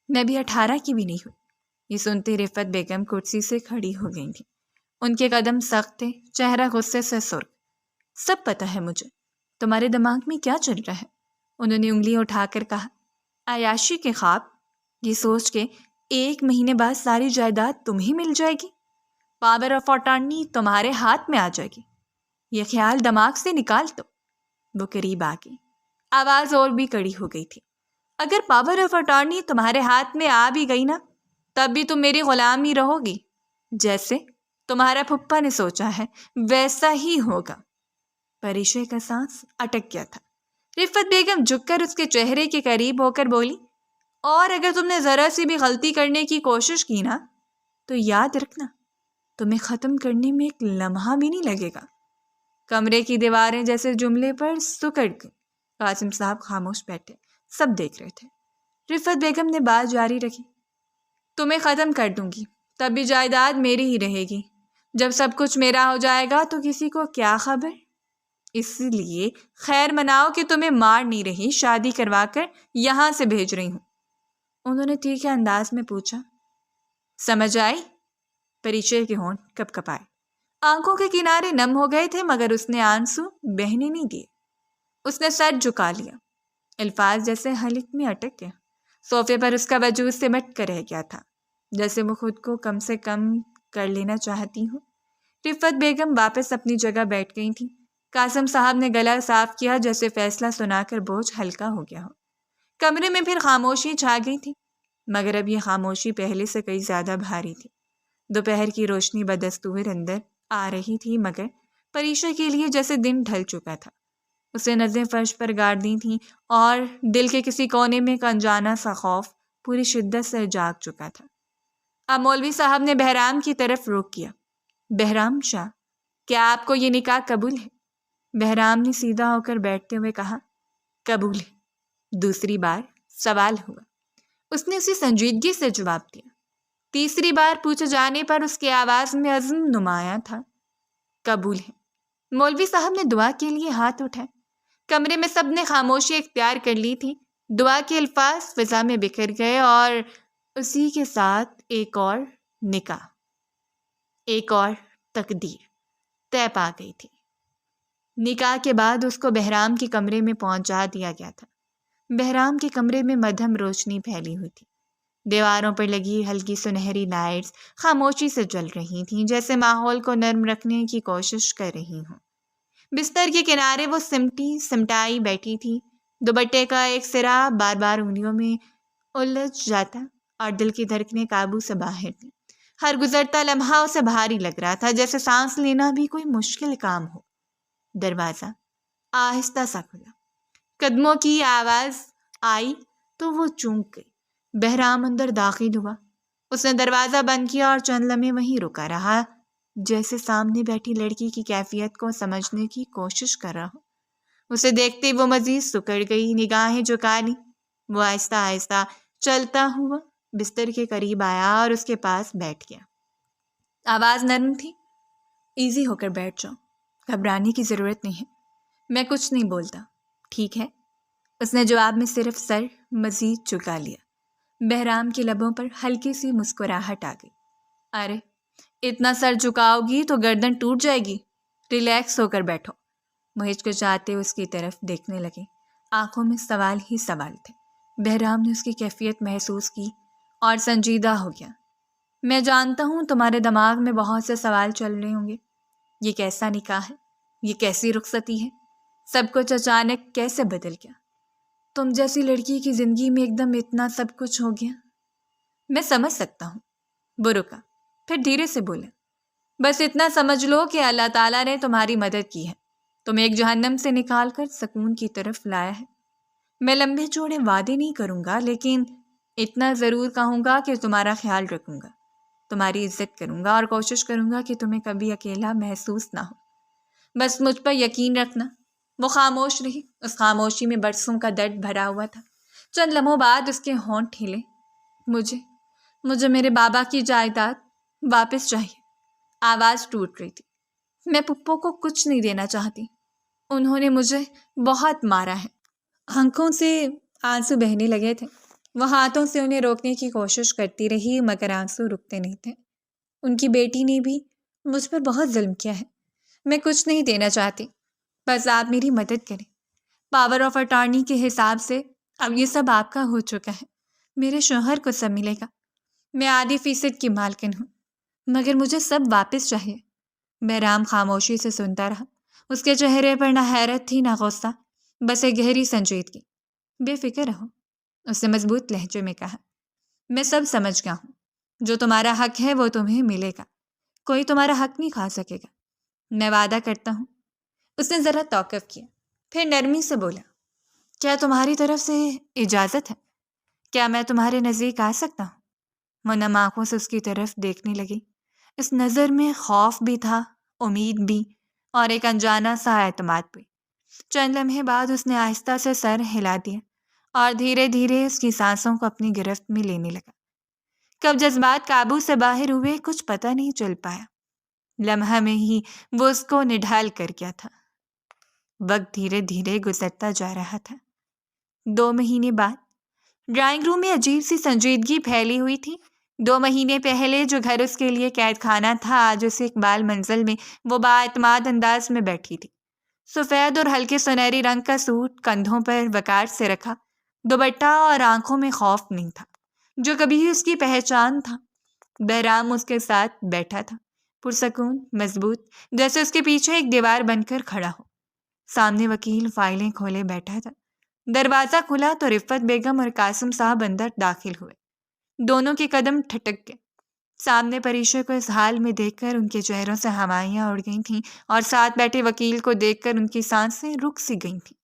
[SPEAKER 1] میں بھی 18 کی بھی نہیں ہوئی۔ یہ سنتے رفت بیگم کرسی سے کھڑی ہو گئی تھی۔ ان کے قدم سخت تھے، چہرہ غصے سے سرخ۔ سب پتہ ہے مجھے، تمہارے دماغ میں کیا چل رہا ہے۔ انہوں نے انگلی اٹھا کر کہا، عیاشی کے خواب، یہ سوچ کے 1 مہینے بعد ساری جائیداد تمہیں مل جائے گی، پاور آف اٹارنی تمہارے ہاتھ میں آ جائے گی، یہ خیال دماغ سے نکال دو۔ وہ قریب آ گئی، آواز اور بھی کڑی ہو گئی تھی۔ اگر پاور آف اٹارنی تمہارے ہاتھ میں آ بھی گئی نا، تب بھی تم میری غلام ہی رہو گی، جیسے تمہارا پھپھا نے سوچا ہے ویسا ہی ہوگا۔ پریشے کا سانس اٹک گیا تھا۔ رفت بیگم جھک کر اس کے چہرے کے قریب ہو کر بولی، اور اگر تم نے ذرا سی بھی غلطی کرنے کی کوشش کی نا، تو یاد رکھنا تمہیں ختم کرنے میں 1 لمحہ بھی نہیں لگے گا۔ کمرے کی دیواریں جیسے جملے پر سکڑ گئی۔ قاسم صاحب خاموش بیٹھے، سب دیکھ رہے تھے۔ رفت بیگم نے بات جاری رکھی، تمہیں ختم کر دوں گی، تب بھی جائیداد میری ہی رہے گی۔ جب سب کچھ میرا ہو جائے گا تو کسی کو کیا خبر؟ اس لیے خیر مناؤ کہ تمہیں مار نہیں رہی، شادی کروا کر یہاں سے بھیج رہی ہوں۔ انہوں نے تیکھے انداز میں پوچھا، سمجھ آئی؟ پریچے کے ہونٹ کپ کپائے، آنکھوں کے کنارے نم ہو گئے تھے، مگر اس نے آنسو بہنے نہیں دیے۔ اس نے سر جھکا لیا، الفاظ جیسے حلق میں اٹک گئے۔ صوفے پر اس کا وجود سمٹ کر رہ گیا تھا، جیسے وہ خود کو کم سے کم کر لینا چاہتی ہوں۔ رفت بیگم واپس اپنی جگہ بیٹھ گئی تھی۔ قاسم صاحب نے گلا صاف کیا، جیسے فیصلہ سنا کر بوجھ ہلکا ہو گیا ہو۔ کمرے میں پھر خاموشی چھا گئی تھی، مگر اب یہ خاموشی پہلے سے کئی زیادہ بھاری تھی۔ دوپہر کی روشنی بدستور اندر آ رہی تھی، مگر پریشا کے لیے جیسے دن ڈھل چکا تھا۔ اسے نظریں فرش پر گاڑ دی تھیں اور دل کے کسی کونے میں ایک انجانا سا خوف پوری شدت سے جاگ چکا تھا۔ اب مولوی صاحب نے بہرام کی طرف رخ کیا۔ بہرام شاہ، کیا آپ کو یہ نکاح قبول ہے؟ بہرام نے سیدھا ہو کر بیٹھتے ہوئے کہا، قبول ہے۔ دوسری بار سوال ہوا۔ اس نے اسی سنجیدگی سے جواب دیا۔ تیسری بار پوچھے جانے پر اس کی آواز میں عزم نمایاں تھا۔ قبول ہے۔ مولوی صاحب نے دعا کے لیے ہاتھ اٹھائے۔ کمرے میں سب نے خاموشی اختیار کر لی تھی۔ دعا کے الفاظ فضا میں بکھر گئے اور اسی کے ساتھ ایک اور نکاح، ایک اور تقدیر طے پا گئی تھی۔ نکاح کے بعد اس کو بہرام کے کمرے میں پہنچا دیا گیا تھا۔ بہرام کے کمرے میں مدھم روشنی پھیلی ہوئی تھی۔ دیواروں پر لگی ہلکی سنہری لائٹس خاموشی سے جل رہی تھیں، جیسے ماحول کو نرم رکھنے کی کوشش کر رہی ہوں۔ بستر کے کنارے وہ سمٹائی بیٹھی تھی۔ دوپٹے کا ایک سرا بار بار انگلیوں میں الجھ جاتا اور دل کی دھڑکنیں قابو سے باہر تھیں۔ ہر گزرتا لمحہ اسے بھاری لگ رہا تھا، جیسے سانس لینا بھی کوئی مشکل کام ہو۔ دروازہ آہستہ سا کھلا، قدموں کی آواز آئی تو وہ چونک گئی۔ بہرام اندر داخل ہوا۔ اس نے دروازہ بند کیا اور چند لمحے وہیں رکا رہا، جیسے سامنے بیٹھی لڑکی کی کیفیت کو سمجھنے کی کوشش کر رہا ہو۔ اسے دیکھتے وہ مزید سکڑ گئی، نگاہیں جھکا لی۔ وہ آہستہ آہستہ چلتا ہوا بستر کے قریب آیا اور اس کے پاس بیٹھ گیا۔ آواز نرم تھی۔ ایزی ہو کر بیٹھ جاؤ، گھبرانے کی ضرورت نہیں ہے۔ میں کچھ نہیں بولتا، ٹھیک ہے؟ اس نے جواب میں صرف سر مزید جھکا لیا۔ بہرام کے لبوں پر ہلکی سی مسکراہٹ آ گئی۔ ارے اتنا سر جھکاؤ گی تو گردن ٹوٹ جائے گی، ریلیکس ہو کر بیٹھو۔ وہ ہچکچاتے اس کی طرف دیکھنے لگے۔ آنکھوں میں سوال ہی سوال تھے۔ بہرام نے اس کی کیفیت محسوس کی اور سنجیدہ ہو گیا۔ میں جانتا ہوں تمہارے دماغ میں بہت سے سوال چل رہے ہوں گے۔ یہ کیسا نکاح ہے؟ یہ کیسی رخصتی ہے؟ سب کچھ اچانک کیسے بدل گیا؟ تم جیسی لڑکی کی زندگی میں ایک دم اتنا سب کچھ ہو گیا؟ میں سمجھ سکتا ہوں۔ وہ رکا، پھر دھیرے سے بولا، بس اتنا سمجھ لو کہ اللہ تعالیٰ نے تمہاری مدد کی ہے، تمہیں ایک جہنم سے نکال کر سکون کی طرف لایا ہے۔ میں لمبے چوڑے وعدے نہیں کروں گا، لیکن اتنا ضرور کہوں گا کہ تمہارا خیال رکھوں گا، تمہاری عزت کروں گا اور کوشش کروں گا کہ تمہیں کبھی اکیلا محسوس نہ ہو۔ بس مجھ پر یقین رکھنا۔ وہ خاموش رہی۔ اس خاموشی میں برسوں کا درد بھرا ہوا تھا۔ چند لمحوں بعد اس کے ہونٹ ہلے۔ مجھے میرے بابا کی جائیداد واپس چاہیے۔ آواز ٹوٹ رہی تھی۔ میں پپو کو کچھ نہیں دینا چاہتی، انہوں نے مجھے بہت مارا ہے۔ آنکھوں سے آنسو بہنے لگے تھے۔ وہ ہاتھوں سے انہیں روکنے کی کوشش کرتی رہی، مگر آنسو رکتے نہیں تھے۔ ان کی بیٹی نے بھی مجھ پر بہت ظلم کیا ہے۔ میں کچھ نہیں دینا چاہتی، بس آپ میری مدد کریں۔ پاور آف اٹارنی کے حساب سے اب یہ سب آپ کا ہو چکا ہے۔ میرے شوہر کو سب ملے گا۔ میں 0.5% کی مالکن ہوں، مگر مجھے سب واپس چاہیے۔ بہرام خاموشی سے سنتا رہا۔ اس کے چہرے پر نہ حیرت تھی نہ غصہ، بس ایک گہری سنجیدگی۔ بے فکر رہو، اس نے مضبوط لہجے میں کہا۔ میں سب سمجھ گیا ہوں، جو تمہارا حق ہے وہ تمہیں ملے گا، کوئی تمہارا حق نہیں کھا سکے گا، میں وعدہ کرتا ہوں۔ اس نے ذرا توقف کیا، پھر نرمی سے بولا، کیا تمہاری طرف سے اجازت ہے؟ کیا میں تمہارے نزدیک آ سکتا ہوں؟ وہ نم آنکھوں سے اس کی طرف دیکھنے لگی۔ اس نظر میں خوف بھی تھا، امید بھی، اور ایک انجانا سا اعتماد بھی۔ چند لمحے بعد اس نے آہستہ سے سر ہلا دیا اور دھیرے دھیرے اس کی سانسوں کو اپنی گرفت میں لینے لگا۔ کب جذبات قابو سے باہر ہوئے کچھ پتہ نہیں چل پایا۔ لمحہ میں ہی وہ اس کو نڈھال کر گیا تھا۔ وقت دھیرے دھیرے گزرتا جا رہا تھا۔ 2 مہینے بعد ڈرائنگ روم میں عجیب سی سنجیدگی پھیلی ہوئی تھی۔ 2 مہینے پہلے جو گھر اس کے لیے قید خانہ تھا، آج اسے اقبال منزل میں وہ بااعتماد انداز میں بیٹھی تھی۔ سفید اور ہلکے سنہری رنگ کا سوٹ کندھوں پر وقار سے رکھا، دوپٹہ اور آنکھوں میں خوف نہیں تھا، جو کبھی اس کی پہچان تھا۔ بہرام اس کے ساتھ بیٹھا تھا، پرسکون، مضبوط، جیسے اس کے پیچھے ایک دیوار بن کر کھڑا ہو۔ سامنے وکیل فائلیں کھولے بیٹھا تھا۔ دروازہ کھلا تو رفت بیگم اور قاسم صاحب اندر داخل ہوئے۔ دونوں کے قدم ٹھٹک گئے۔ سامنے پریشے کو اس حال میں دیکھ کر ان کے چہروں سے ہوائیاں اڑ گئی تھیں اور ساتھ بیٹھے وکیل کو دیکھ کر ان کی سانسیں رک سی گئی تھیں۔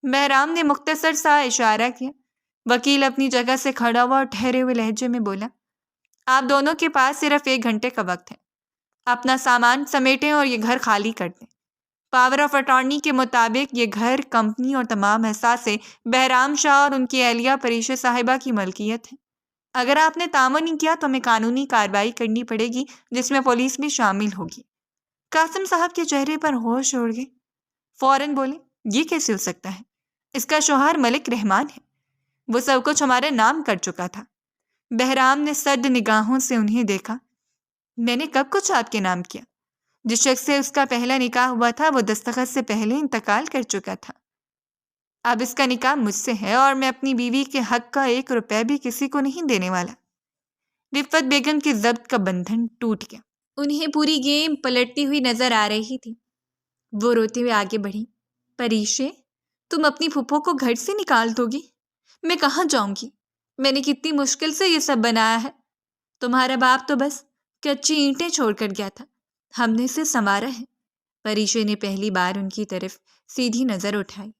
[SPEAKER 1] بہرام نے مختصر سا اشارہ کیا۔ وکیل اپنی جگہ سے کھڑا ہوا اور ٹھہرے ہوئے لہجے میں بولا، آپ دونوں کے پاس صرف 1 گھنٹے کا وقت ہے۔ اپنا سامان سمیٹیں اور یہ گھر خالی کر دیں۔ پاور آف اٹارنی کے مطابق یہ گھر کمپنی اور تمام احساسیں بہرام شاہ اور ان کی اہلیہ پریشے صاحبہ کی ملکیت ہے۔ اگر آپ نے تعاون نہیں کیا تو ہمیں قانونی کارروائی کرنی پڑے گی، جس میں پولیس بھی شامل ہوگی۔ قاسم صاحب کے چہرے پر ہوش اڑ گئے۔ فوراً بولے، یہ کیسے ہو سکتا ہے؟ اس کا شوہر ملک رحمان ہے، وہ سب کچھ ہمارا نام کر چکا تھا۔ بہرام نے سرد نگاہوں سے انہیں دیکھا۔ میں نے کب کچھ آپ کے نام کیا؟ جس شخص سے اس کا پہلا نکاح ہوا تھا وہ دستخط سے پہلے انتقال کر چکا تھا۔ اب اس کا نکاح مجھ سے ہے اور میں اپنی بیوی کے حق کا 1 روپے بھی کسی کو نہیں دینے والا۔ رفت بیگم کی ضبط کا بندھن ٹوٹ گیا۔ انہیں پوری گیم پلٹتی ہوئی نظر آ رہی تھی۔ وہ روتے ہوئے آگے بڑھی۔ پریشے، تم اپنی پھپھو کو گھر سے نکال دو گی؟ میں کہاں جاؤں گی؟ میں نے کتنی مشکل سے یہ سب بنایا ہے۔ تمہارا باپ تو بس کچی اینٹیں چھوڑ کر گیا تھا، ہم نے اسے سنوارا ہے۔ پریشے نے پہلی بار ان کی طرف سیدھی نظر اٹھائی۔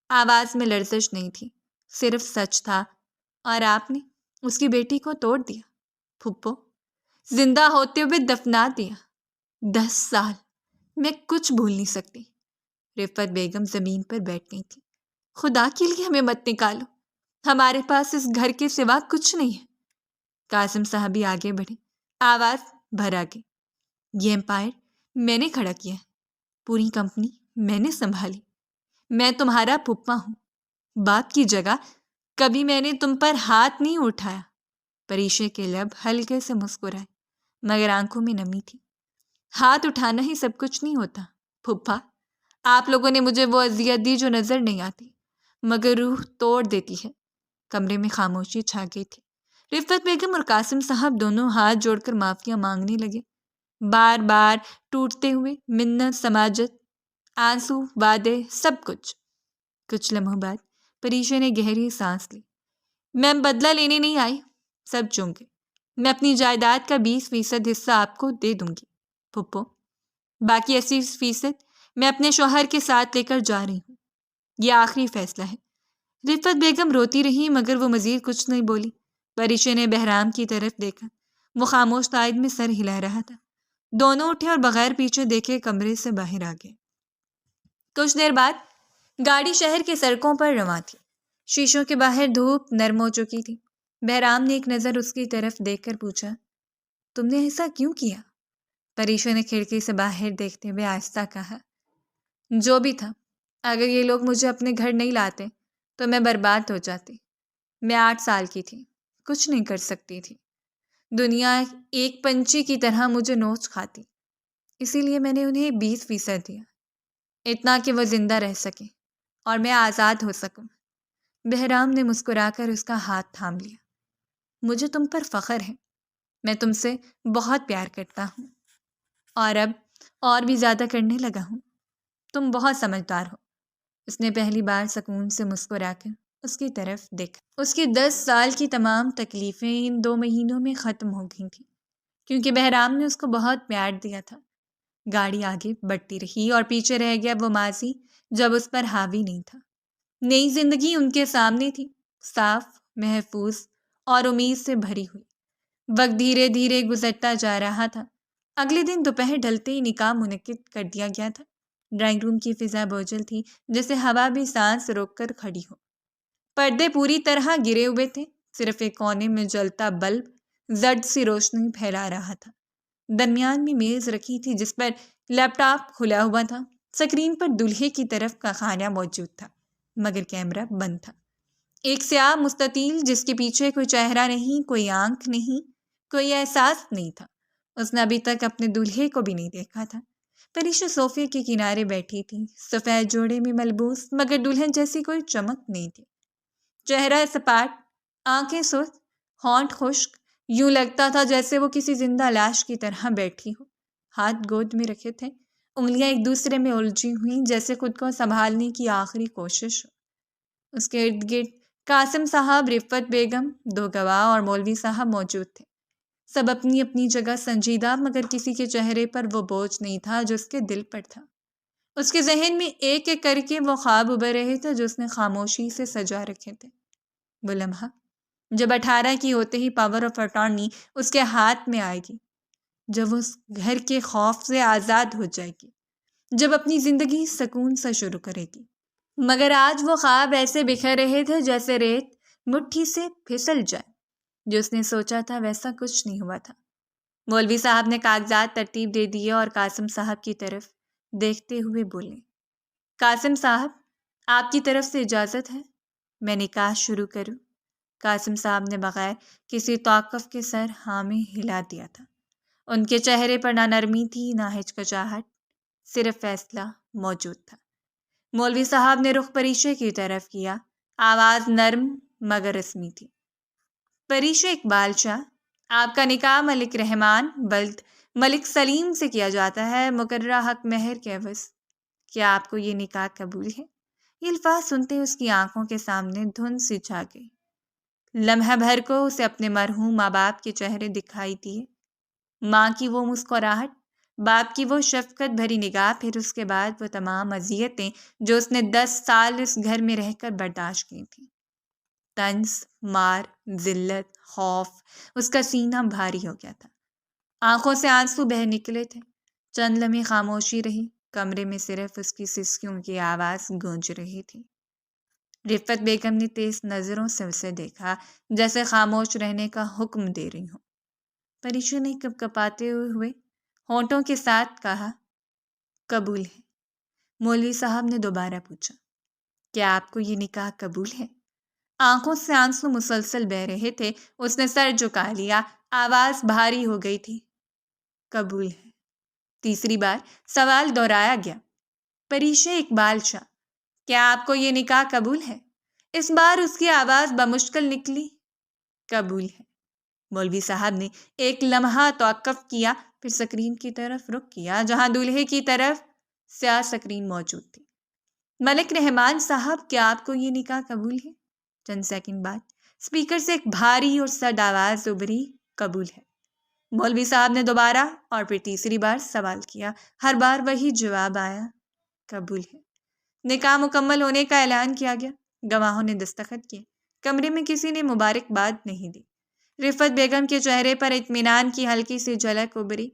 [SPEAKER 1] آواز میں لرزش نہیں تھی، صرف سچ تھا۔ اور آپ نے اس کی بیٹی کو توڑ دیا پھپھو، زندہ ہوتے ہوئے دفنا دیا۔ 10 سال میں کچھ بھول نہیں سکتی۔ رفت بیگم زمین پر بیٹھ گئی تھی۔ خدا کے لیے ہمیں مت نکالو، ہمارے پاس اس گھر کے سوا کچھ نہیں ہے۔ قاسم صاحب بھی آگے بڑھے، آواز بھر آ گئی۔ یہ امپائر میں نے کھڑا کیا ہے، پوری کمپنی میں نے سنبھالی۔ میں تمہارا پھپھا ہوں، باپ کی جگہ کبھی میں نے تم پر ہاتھ نہیں اٹھایا۔ پریشے کے لب ہلکے سے مسکرائے مگر آنکھوں میں نمی تھی۔ ہاتھ اٹھانا ہی سب کچھ نہیں ہوتا پھپھا، آپ لوگوں نے مجھے وہ اذیت دی جو نظر نہیں آتی مگر روح توڑ دیتی ہے۔ کمرے میں خاموشی چھا گئی تھی۔ رفت بیگم اور قاسم صاحب دونوں ہاتھ جوڑ کر معافیاں مانگنے لگے، بار بار ٹوٹتے ہوئے، منت، سماجت، آنسو، وعدے، سب کچھ۔ کچھ لمحوں بعد پریشے نے گہری سانس لی۔ میں بدلہ لینے نہیں آئی، سب چونکہ میں اپنی جائیداد کا 20% حصہ آپ کو دے دوں گی پھپھو، باقی 80% میں اپنے شوہر کے ساتھ لے کر جا رہی ہوں۔ یہ آخری فیصلہ ہے۔ رفت بیگم روتی رہی مگر وہ مزید کچھ نہیں بولی۔ پریشے نے بہرام کی طرف دیکھا، وہ خاموش تائید میں سر ہلا رہا تھا۔ دونوں اٹھے اور بغیر پیچھے دیکھے کمرے سے باہر آ گئے۔ کچھ دیر بعد گاڑی شہر کے سڑکوں پر رواں تھی۔ شیشوں کے باہر دھوپ نرم ہو چکی تھی۔ بہرام نے ایک نظر اس کی طرف دیکھ کر پوچھا، تم نے ایسا کیوں کیا؟ پریشے نے کھڑکی سے باہر دیکھتے ہوئے آہستہ کہا، جو بھی تھا، اگر یہ لوگ مجھے اپنے گھر نہیں لاتے تو میں برباد ہو جاتی۔ میں 8 سال کی تھی، کچھ نہیں کر سکتی تھی۔ دنیا ایک پنچھی کی طرح مجھے نوچ کھاتی، اسی لیے میں نے انہیں 20% دیا، اتنا کہ وہ زندہ رہ سکیں اور میں آزاد ہو سکوں۔ بہرام نے مسکرا کر اس کا ہاتھ تھام لیا۔ مجھے تم پر فخر ہے، میں تم سے بہت پیار کرتا ہوں اور اب اور بھی زیادہ کرنے لگا ہوں۔ تم بہت سمجھدار ہو۔ اس نے پہلی بار سکون سے مسکرا کر اس کی طرف دیکھا۔ اس کی 10 سال کی تمام تکلیفیں ان 2 مہینوں میں ختم ہو گئی تھیں، کیونکہ بہرام نے اس کو بہت پیار دیا تھا۔ گاڑی آگے بڑھتی رہی اور پیچھے رہ گیا وہ ماضی جب اس پر حاوی نہیں تھا۔ نئی زندگی ان کے سامنے تھی، صاف، محفوظ اور امید سے بھری ہوئی۔ وقت دھیرے دھیرے گزرتا جا رہا تھا۔ اگلے دن دوپہر ڈھلتے ہی نکاح منعقد کر دیا گیا تھا۔ ڈرائنگ روم کی فضا بوجھل تھی، جیسے ہوا بھی سانس روک کر کھڑی ہو۔ پردے پوری طرح گرے ہوئے تھے، صرف ایک کونے میں جلتا بلب زرد سی روشنی پھیلا رہا تھا۔ درمیان میں میز رکھی تھی جس پر لیپ ٹاپ کھلا ہوا تھا۔ سکرین پر دولہے کی طرف کا خانہ موجود تھا مگر کیمرہ بند تھا۔ ایک سیاہ مستطیل جس کے پیچھے کوئی چہرہ نہیں، کوئی آنکھ نہیں، کوئی احساس نہیں تھا۔ اس نے ابھی تک اپنے دولہے کو بھی نہیں دیکھا تھا۔ پریشا صوفے کے کنارے بیٹھی تھی، سفید جوڑے میں ملبوس مگر دلہن جیسی کوئی چمک نہیں تھی۔ چہرہ سپاٹ، آنکھیں سرخ، ہونٹ خشک، یوں لگتا تھا جیسے وہ کسی زندہ لاش کی طرح بیٹھی ہو۔ ہاتھ گود میں رکھے تھے، انگلیاں ایک دوسرے میں الجھی ہوئی جیسے خود کو سنبھالنے کی آخری کوشش ہو۔ اس کے ارد گرد قاسم صاحب، رفت بیگم، 2 گواہ اور مولوی صاحب موجود تھے۔ سب اپنی اپنی جگہ سنجیدہ مگر کسی کے چہرے پر وہ بوجھ نہیں تھا جو اس کے دل پر تھا۔ اس کے ذہن میں ایک ایک کر کے وہ خواب ابھر رہے تھے جو اس نے خاموشی سے سجا رکھے تھے۔ وہ لمحہ جب 18 کی ہوتے ہی پاور آف اٹارنی اس کے ہاتھ میں آئے گی، جب اس گھر کے خوف سے آزاد ہو جائے گی، جب اپنی زندگی سکون سے شروع کرے گی۔ مگر آج وہ خواب ایسے بکھر رہے تھے جیسے ریت مٹھی سے پھسل جائے۔ جو اس نے سوچا تھا ویسا کچھ نہیں ہوا تھا۔ مولوی صاحب نے کاغذات ترتیب دے دیے اور قاسم صاحب کی طرف دیکھتے ہوئے بولے، قاسم صاحب، آپ کی طرف سے اجازت ہے میں نکاح شروع کروں؟ قاسم صاحب نے بغیر کسی توقف کے سر ہاں میں ہلا دیا تھا۔ ان کے چہرے پر نہ نرمی تھی نہ ہچکچاہٹ، صرف فیصلہ موجود تھا۔ مولوی صاحب نے رخ پریشے کی طرف کیا، آواز نرم مگر رسمی تھی۔ پریشے اقبال شاہ، آپ کا نکاح ملک رحمان بلد ملک سلیم سے کیا جاتا ہے مقررہ حق مہر کے عوض۔ کیا آپ کو یہ نکاح قبول ہے؟ یہ الفاظ سنتے اس کی آنکھوں کے سامنے دھند سی چھا گئی۔ لمحہ بھر کو اسے اپنے مرحوم ماں باپ کے چہرے دکھائی دیے، ماں کی وہ مسکراہٹ، باپ کی وہ شفقت بھری نگاہ، پھر اس کے بعد وہ تمام اذیتیں جو اس نے 10 سال اس گھر میں رہ کر برداشت کی تھیں۔ طنز، مار، ذلت، خوف، اس کا سینہ بھاری ہو گیا تھا، آنکھوں سے آنسو بہہ نکلے تھے۔ چند لمحے خاموشی رہی، کمرے میں صرف اس کی سسکیوں کی آواز گونج رہی تھی۔ رفت بیگم نے تیز نظروں سے اسے دیکھا، جیسے خاموش رہنے کا حکم دے رہی ہوں۔ پریشو نے کپ کپاتے ہوئے ہونٹوں کے ساتھ کہا، قبول ہے۔ مولوی صاحب نے دوبارہ پوچھا، کیا آپ کو یہ نکاح قبول ہے؟ آنکھوں سے آنسو مسلسل بہہ رہے تھے، اس نے سر جھکا لیا، آواز بھاری ہو گئی تھی، قبول ہے۔ تیسری بار سوال دہرایا گیا، پریشے اقبال شاہ، کیا آپ کو یہ نکاح قبول ہے؟ اس بار اس کی آواز بمشکل نکلی، قبول ہے۔ مولوی صاحب نے ایک لمحہ توقف کیا، پھر سکرین کی طرف رخ کیا جہاں دولہے کی طرف سیاہ سکرین موجود تھی۔ ملک رحمان صاحب، کیا آپ کو یہ نکاح قبول ہے؟ چند سیکنڈ بعد اسپیکر سے ایک بھاری اور سرد آواز ابھری، قبول ہے۔ مولوی صاحب نے دوبارہ اور پھر تیسری بار سوال کیا، ہر بار وہی جواب آیا، قبول ہے۔ نکاح مکمل ہونے کا اعلان کیا گیا، گواہوں نے دستخط کیے، کمرے میں کسی نے مبارکباد نہیں دی۔ رفت بیگم کے چہرے پر اطمینان کی ہلکی سی جھلک ابھری۔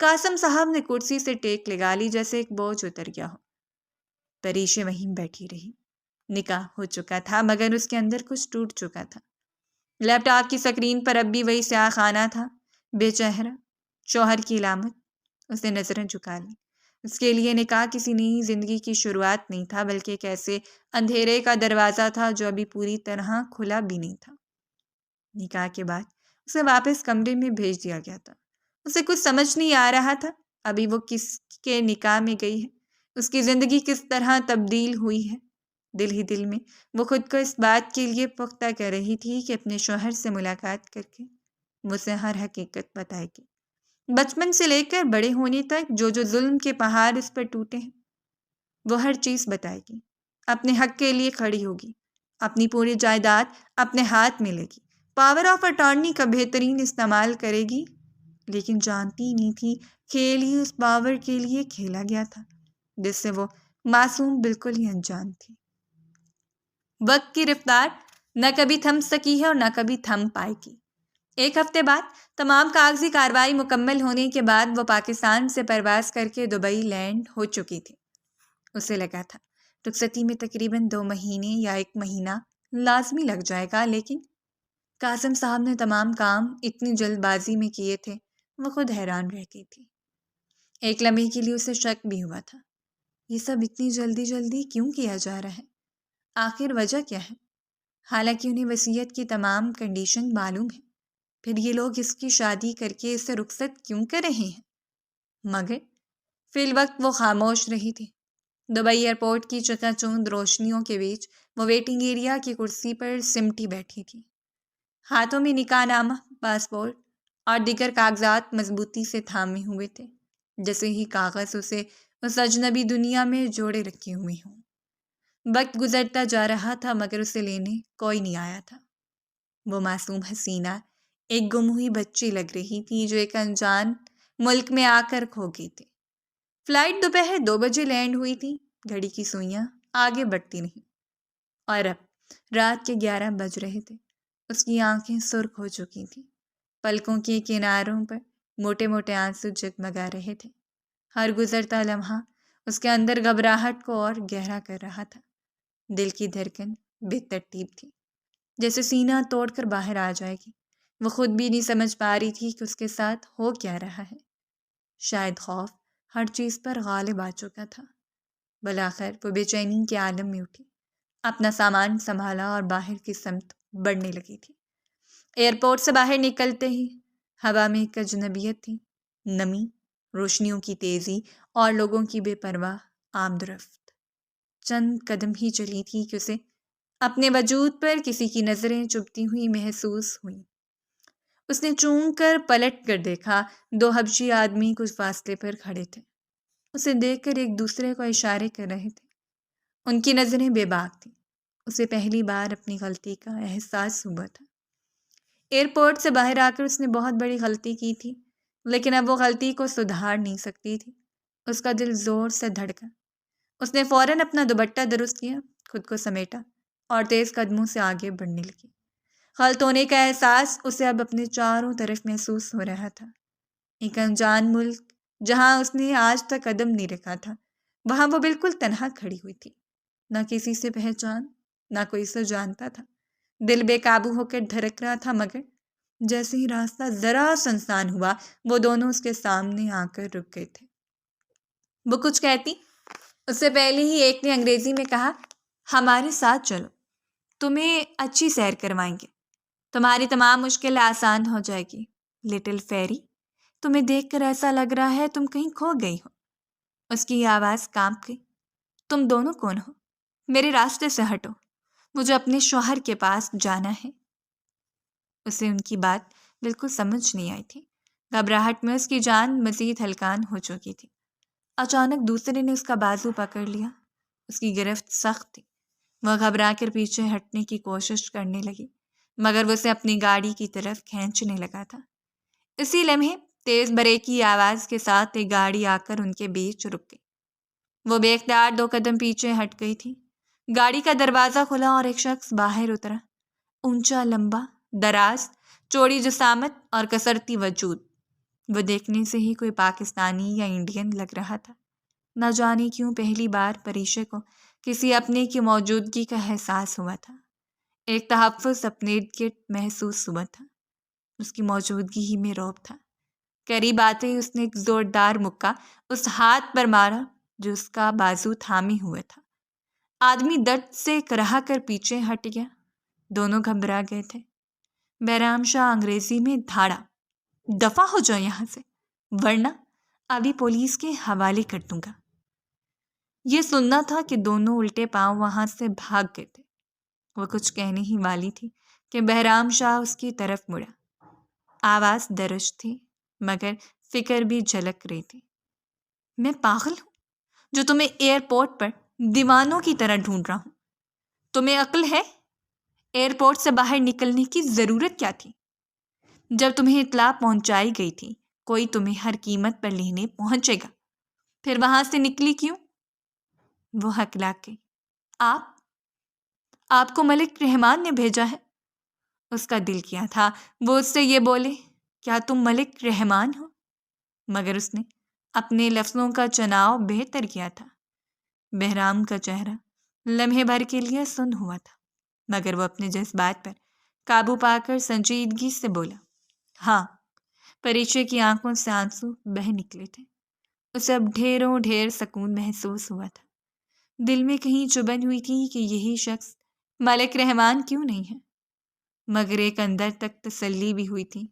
[SPEAKER 1] قاسم صاحب نے کرسی سے ٹیک لگا لی جیسے ایک بوجھ اتر گیا ہو۔ پریشے وہیں بیٹھی رہی۔ نکاح ہو چکا تھا مگر اس کے اندر کچھ ٹوٹ چکا تھا۔ لیپ ٹاپ کی سکرین پر اب بھی وہی سیاہ خانہ تھا، بے چہرہ، شوہر کی علامت۔ اس نے نظریں جھکا لی۔ اس کے لیے نکاح کسی نئی زندگی کی شروعات نہیں تھا، بلکہ ایک ایسے اندھیرے کا دروازہ تھا جو ابھی پوری طرح کھلا بھی نہیں تھا۔ نکاح کے بعد اسے واپس کمرے میں بھیج دیا گیا تھا۔ اسے کچھ سمجھ نہیں آ رہا تھا، ابھی وہ کس کے نکاح میں گئی ہے، اس کی زندگی کس طرح تبدیل ہوئی ہے۔ دل ہی دل میں وہ خود کو اس بات کے لیے پختہ کر رہی تھی کہ اپنے شوہر سے ملاقات کر کے وہ اسے ہر حقیقت بتائے گی۔ بچپن سے لے کر بڑے ہونے تک جو جو ظلم کے پہاڑ اس پر ٹوٹے ہیں، وہ ہر چیز بتائے گی۔ اپنے حق کے لیے کھڑی ہوگی، اپنی پوری جائیداد اپنے ہاتھ میں لے گی، پاور آف اٹارنی کا بہترین استعمال کرے گی، لیکن جانتی نہیں تھی کھیل ہی اس پاور کے لیے کھیلا گیا تھا جس سے وہ معصوم بالکل ہی انجان تھی۔ وقت کی رفتار نہ کبھی تھم سکی ہے اور نہ کبھی تھم پائے گی۔ ایک ہفتے بعد تمام کاغذی کارروائی مکمل ہونے کے بعد وہ پاکستان سے پرواز کر کے دبئی لینڈ ہو چکی تھی۔ اسے لگا تھا رخصتی میں تقریباً 2 مہینے یا 1 مہینہ لازمی لگ جائے گا، لیکن قاسم صاحب نے تمام کام اتنی جلد بازی میں کیے تھے، وہ خود حیران رہ گئی تھی۔ ایک لمحے کے لیے اسے شک بھی ہوا تھا، یہ سب اتنی جلدی کیوں کیا جا رہا ہے؟ آخر وجہ کیا ہے؟ حالانکہ انہیں وصیت کی تمام کنڈیشن معلوم ہے، پھر یہ لوگ اس کی شادی کر کے اسے رخصت کیوں کر رہے ہیں؟ مگر فی الوقت وہ خاموش رہی تھی۔ دبئی ایئرپورٹ کی چکا چوند روشنیوں کے بیچ وہ ویٹنگ ایریا کی کرسی پر سمٹی بیٹھی تھی۔ ہاتھوں میں نکاح نامہ، پاسپورٹ اور دیگر کاغذات مضبوطی سے تھامے ہوئے تھے، جیسے ہی کاغذ اسے اس اجنبی دنیا میں جوڑے رکھے ہوئے ہوں۔ وقت گزرتا جا رہا تھا مگر اسے لینے کوئی نہیں آیا تھا۔ وہ معصوم حسینہ ایک گم ہوئی بچی لگ رہی تھی جو ایک انجان ملک میں آ کر کھو گئی تھی۔ فلائٹ دوپہر 2 بجے لینڈ ہوئی تھی، گھڑی کی سوئیاں آگے بڑھتی نہیں، اور اب رات کے 11 بج رہے تھے۔ اس کی آنکھیں سرخ ہو چکی تھیں، پلکوں کے کناروں پر موٹے موٹے آنسو جگمگا رہے تھے۔ ہر گزرتا لمحہ اس کے اندر گھبراہٹ کو اور گہرا کر رہا تھا۔ دل کی دھڑکن بے ترتیب تھی، جیسے سینہ توڑ کر باہر آ جائے گی۔ وہ خود بھی نہیں سمجھ پا رہی تھی کہ اس کے ساتھ ہو کیا رہا ہے۔ شاید خوف ہر چیز پر غالب آ چکا تھا۔ بالآخر وہ بے چینی کے عالم میں اٹھی، اپنا سامان سنبھالا اور باہر کی سمت بڑھنے لگی تھی۔ ایئرپورٹ سے باہر نکلتے ہی ہوا میں ایک اجنبیت تھی، نمی، روشنیوں کی تیزی اور لوگوں کی بے پرواہ آمد و رفت۔ چند قدم ہی چلی تھی کہ اسے اپنے وجود پر کسی کی نظریں چبھتی ہوئی محسوس ہوئیں۔ اس نے چونک کر پلٹ کر دیکھا، دو حبشی آدمی کچھ فاصلے پر کھڑے تھے، اسے دیکھ کر ایک دوسرے کو اشارے کر رہے تھے۔ ان کی نظریں بے باک تھیں۔ اسے پہلی بار اپنی غلطی کا احساس ہوا تھا۔ ایئرپورٹ سے باہر آ کر اس نے بہت بڑی غلطی کی تھی، لیکن اب وہ غلطی کو سدھار نہیں سکتی تھی۔ اس کا دل زور سے دھڑکا۔ اس نے فوراً اپنا دوپٹہ درست کیا، خود کو سمیٹا اور تیز قدموں سے آگے بڑھنے لگی۔ غلط ہونے کا احساس اسے اب اپنے چاروں طرف محسوس ہو رہا تھا۔ ایک انجان ملک جہاں اس نے آج تک قدم نہیں رکھا تھا، وہاں وہ بالکل تنہا کھڑی ہوئی تھی، نہ کسی سے پہچان، نہ کوئی اسے جانتا تھا۔ دل بے قابو ہو کر دھڑک رہا تھا، مگر جیسے ہی راستہ ذرا سنسان ہوا، وہ دونوں اس کے سامنے آ کر رک گئے تھے۔ وہ کچھ کہتی، اس سے پہلے ہی ایک نے انگریزی میں کہا، ہمارے ساتھ چلو، تمہیں اچھی سیر کروائیں گے، تمہاری تمام مشکل آسان ہو جائے گی۔ لٹل فیری، تمہیں دیکھ کر ایسا لگ رہا ہے تم کہیں کھو گئی ہو۔ اس کی آواز کانپ گئی۔ تم دونوں کون ہو؟ میرے راستے سے ہٹو، مجھے اپنے شوہر کے پاس جانا ہے۔ اسے ان کی بات بالکل سمجھ نہیں آئی تھی۔ گھبراہٹ میں اس کی جان مزید ہلکان ہو چکی تھی۔ اچانک دوسرے نے اس کا بازو پکڑ لیا۔ اس کی گرفت سخت تھی۔ وہ گھبرا کر پیچھے ہٹنے کی کوشش کرنے لگی، مگر وہ اسے اپنی گاڑی کی طرف کھینچنے لگا تھا۔ اسی لمحے تیز بریک کی آواز کے ساتھ ایک گاڑی آ کر ان کے بیچ رک گئی۔ وہ بے اختیار دو قدم پیچھے ہٹ گئی تھی۔ گاڑی کا دروازہ کھلا اور ایک شخص باہر اترا، اونچا، لمبا، دراز، چوڑی جسامت اور کسرتی وجود۔ وہ دیکھنے سے ہی کوئی پاکستانی یا انڈین لگ رہا تھا۔ نہ جانے کیوں پہلی بار پریشے کو کسی اپنے کی موجودگی کا احساس ہوا تھا۔ ایک تحفظ اپنے ارد گرد محسوس ہوا تھا۔ اس کی موجودگی ہی میں رعب تھا۔ قریب آتے ہی اس نے ایک زوردار مکہ اس ہاتھ پر مارا جو اس کا بازو تھامے ہوئے تھا۔ آدمی درد سے کراہ کر پیچھے ہٹ گیا۔ دونوں گھبرا گئے تھے۔ بہرام شاہ انگریزی میں دھاڑا، دفع ہو جاؤ یہاں سے، ورنہ ابھی پولیس کے حوالے کر دوں گا۔ یہ سننا تھا کہ دونوں الٹے پاؤں وہاں سے بھاگ گئے تھے۔ وہ کچھ کہنے ہی والی تھی کہ بہرام شاہ اس کی طرف مڑا۔ آواز درج تھی، مگر فکر بھی جھلک رہی تھی۔ میں پاگل ہوں جو تمہیں ایئرپورٹ پر دیوانوں کی طرح ڈھونڈ رہا ہوں۔ تمہیں عقل ہے؟ ایئرپورٹ سے باہر نکلنے کی ضرورت کیا تھی؟ جب تمہیں اطلاع پہنچائی گئی تھی کوئی تمہیں ہر قیمت پر لینے پہنچے گا، پھر وہاں سے نکلی کیوں؟ وہ ہکلا گئی۔ آپ کو ملک رحمان نے بھیجا ہے؟ اس کا دل کیا تھا وہ اس سے یہ بولے، کیا تم ملک رحمان ہو؟ مگر اس نے اپنے لفظوں کا چناؤ بہتر کیا تھا۔ بہرام کا چہرہ لمحے بھر کے لیے سن ہوا تھا، مگر وہ اپنے جذبات پر قابو پا کر سنجیدگی سے بولا، ہاں۔ پریچے کی آنکھوں سے آنسو بہہ نکلے تھے۔ اسے اب ڈھیروں ڈھیر سکون محسوس ہوا تھا۔ دل میں کہیں چبھن ہوئی تھی کہ یہی شخص ملک رحمان کیوں نہیں ہے، مگر ایک اندر تک تسلی بھی ہوئی تھی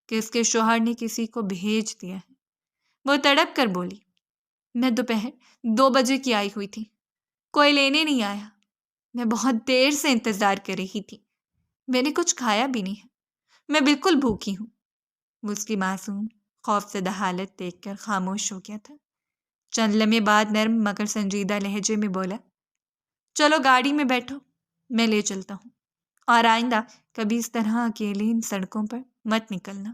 [SPEAKER 1] کہ اس کے شوہر نے کسی کو بھیج دیا ہے۔ وہ تڑپ کر بولی، میں دوپہر 2 بجے کی آئی ہوئی تھی، کوئی لینے نہیں آیا۔ میں بہت دیر سے انتظار کر رہی تھی، میں نے کچھ کھایا بھی نہیں ہے، میں بالکل بھوکی ہوں۔ وہ اس کی معصوم خوف زدہ حالت دیکھ کر خاموش ہو گیا تھا۔ چند لمحے بعد نرم مگر سنجیدہ لہجے میں بولا، چلو گاڑی میں بیٹھو، میں لے چلتا ہوں، اور آئندہ کبھی اس طرح اکیلے ان سڑکوں پر مت نکلنا۔